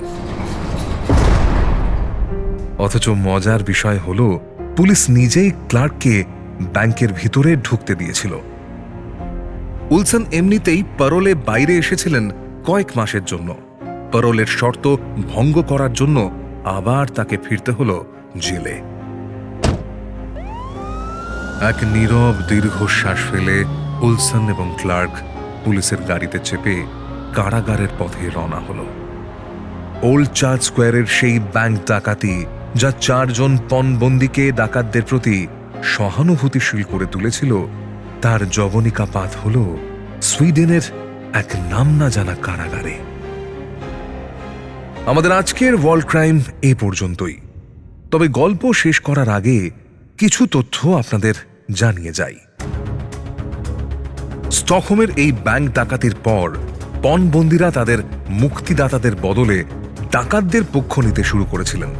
B: অথচ মজার বিষয় হল, পুলিশ নিজেই ক্লার্ককে ব্যাংকের ভিতরে ঢুকতে দিয়েছিল। উলসন এমনিতেই প্যারোলে বাইরে এসেছিলেন কয়েক মাসের জন্য। প্যারোলের শর্ত ভঙ্গ করার জন্য আবার তাকে ফিরতে হলো জেলে। এক নীরব দীর্ঘশ্বাস ফেলে উলসন এবং ক্লার্ক পুলিশের গাড়িতে চেপে কারাগারের পথে রওনা হলো। ওল্ড চার্চ স্কোয়ারের সেই ব্যাংক ডাকাতি, যা চারজন পণবন্দীকে ডাকাতদের প্রতি সহানুভূতিশীল করে তুলেছিল, তার যবনিকাপাত হল সুইডেনের এক নাম না জানা কারাগারে। আমাদের আজকের ওয়ার্ল্ড ক্রাইম এই পর্যন্তই। তবে গল্প শেষ করার আগে কিছু তথ্য আপনাদের জানিয়ে যাই। স্টকহোমের এই ব্যাংক ডাকাতির পর পণবন্দীরা তাদের মুক্তিদাতাদের বদলে ডাকাতদের পক্ষ নিতে শুরু করেছিলেন।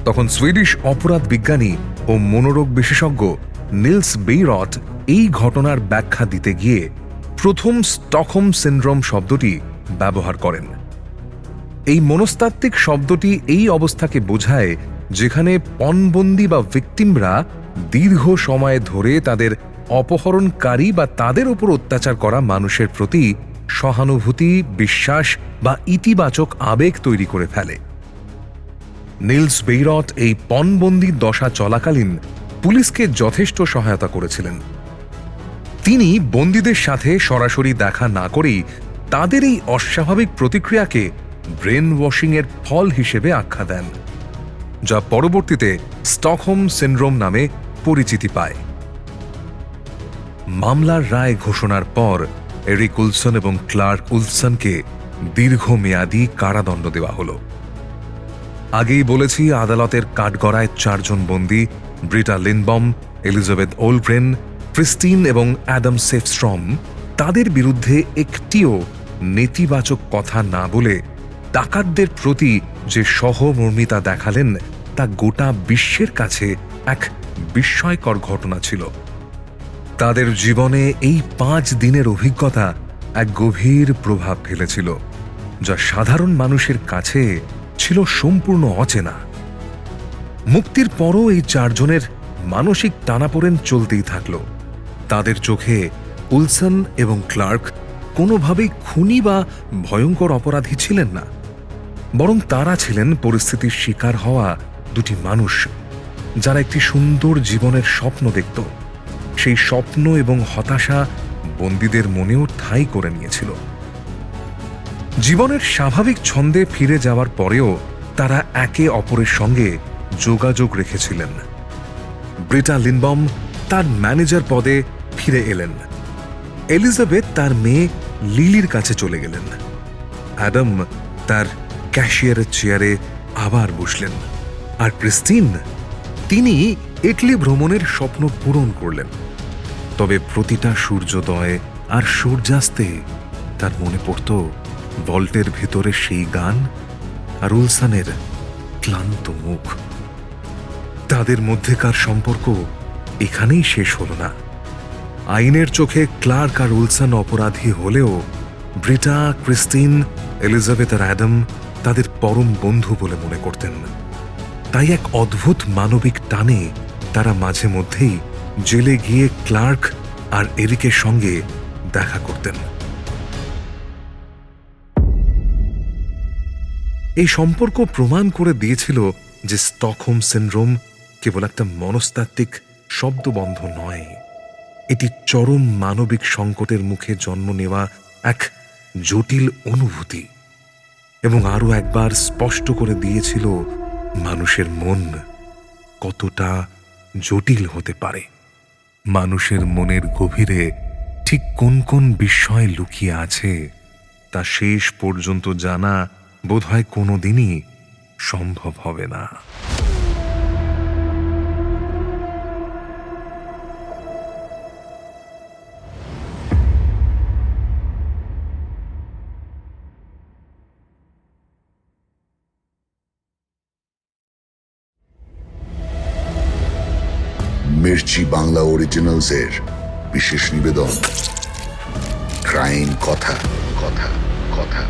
B: তখন সুইডিশ অপরাধ বিজ্ঞানী ও মনোরোগ বিশেষজ্ঞ নিলস বেইরট এই ঘটনার ব্যাখ্যা দিতে গিয়ে প্রথম স্টকহোম সিনড্রোম শব্দটি ব্যবহার করেন। এই মনস্তাত্ত্বিক শব্দটি এই অবস্থাকে বোঝায় যেখানে পণবন্দী বা ভিকটিমরা দীর্ঘ সময় ধরে তাদের অপহরণকারী বা তাদের উপর অত্যাচার করা মানুষের প্রতি সহানুভূতি, বিশ্বাস বা ইতিবাচক আবেগ তৈরি করে ফেলে। নিলস বেইরট এই পণবন্দি দশা চলাকালীন পুলিশকে যথেষ্ট সহায়তা করেছিলেন। তিনি বন্দীদের সাথে সরাসরি দেখা না করেই তাদের এই অস্বাভাবিক প্রতিক্রিয়াকে ব্রেন ওয়াশিং এর ফল হিসেবে আখ্যা দেন, যা পরবর্তীতে স্টকহোম সিনড্রোম নামে পরিচিতি পায়। মামলার রায় ঘোষণার পর এরিক উলসন এবং ক্লার্ক উলসনকে দীর্ঘমেয়াদী কারাদণ্ড দেওয়া হল। আগেই বলেছি, আদালতের কাঠগড়ায় 4 জন বন্দী ব্রিটা লিনবম, এলিজাবেথ ওলব্রেন, ক্রিস্টিন এবং অ্যাডাম সেফস্ট্রম তাদের বিরুদ্ধে একটিও নেতিবাচক কথা না বলে ডাকাতদের প্রতি যে সহমর্মিতা দেখালেন তা গোটা বিশ্বের কাছে এক বিস্ময়কর ঘটনা ছিল। তাদের জীবনে এই 5 দিনের অভিজ্ঞতা এক গভীর প্রভাব ফেলেছিল, যা সাধারণ মানুষের কাছে ছিল সম্পূর্ণ অচেনা। মুক্তির পরও এই 4 জনের মানসিক টানাপোড়েন চলতেই থাকল। তাদের চোখে উলসন এবং ক্লার্ক কোনোভাবেই খুনি বা ভয়ঙ্কর অপরাধী ছিলেন না, বরং তারা ছিলেন পরিস্থিতির শিকার হওয়া দুটি মানুষ, যারা একটি সুন্দর জীবনের স্বপ্ন দেখত। সেই স্বপ্ন এবং হতাশা বন্দীদের মনেও ঠাঁই করে নিয়েছিল। জীবনের স্বাভাবিক ছন্দে ফিরে যাওয়ার পরেও তারা একে অপরের সঙ্গে যোগাযোগ রেখেছিলেন। ব্রিটা লিনবম তার ম্যানেজার পদে ফিরে এলেন, এলিজাবেথ তার মেয়ে লিলির কাছে চলে গেলেন, অ্যাডাম তার ক্যাশিয়ারের চেয়ারে আবার বসলেন, আর ক্রিস্টিন তিনি ইটলি ভ্রমণের স্বপ্ন পূরণ করলেন। তবে প্রতিটা সূর্যোদয় আর সূর্যাস্তে তার মনে পড়ত ভল্টের ভেতরে সেই গান আর উলসনের ক্লান্ত মুখ। তাদের মধ্যেকার সম্পর্ক এখানেই শেষ হল না। আইনের চোখে ক্লার্ক আর উলসন অপরাধী হলেও ব্রিটা, ক্রিস্টিন, এলিজাবেথ আর অ্যাডাম তাদের পরম বন্ধু বলে মনে করতেন। তাই এক অদ্ভুত মানবিক টানে তারা মাঝে মধ্যেই জেলে গিয়ে ক্লার্ক আর এরিকের সঙ্গে দেখা করতেন। এই সম্পর্ক প্রমাণ করে দিয়েছিল যে স্টকহোম সিনড্রোম কেবল একটা মনস্তাত্ত্বিক শব্দবন্ধ নয়, এটি চরম মানবিক সংকটের মুখে জন্ম নেওয়া এক জটিল অনুভূতি, এবং আরও একবার স্পষ্ট করে দিয়েছিল মানুষের মন কতটা জটিল হতে পারে। মানুষের মনের গভীরে ঠিক কোন কোন বিষয় লুকিয়ে আছে তা শেষ পর্যন্ত জানা বোধহয় কোনোদিনই সম্ভব হবে না।
A: মির্চি বাংলা অরিজিনালসের বিশেষ নিবেদন, ক্রাইম কথা কথা কথা।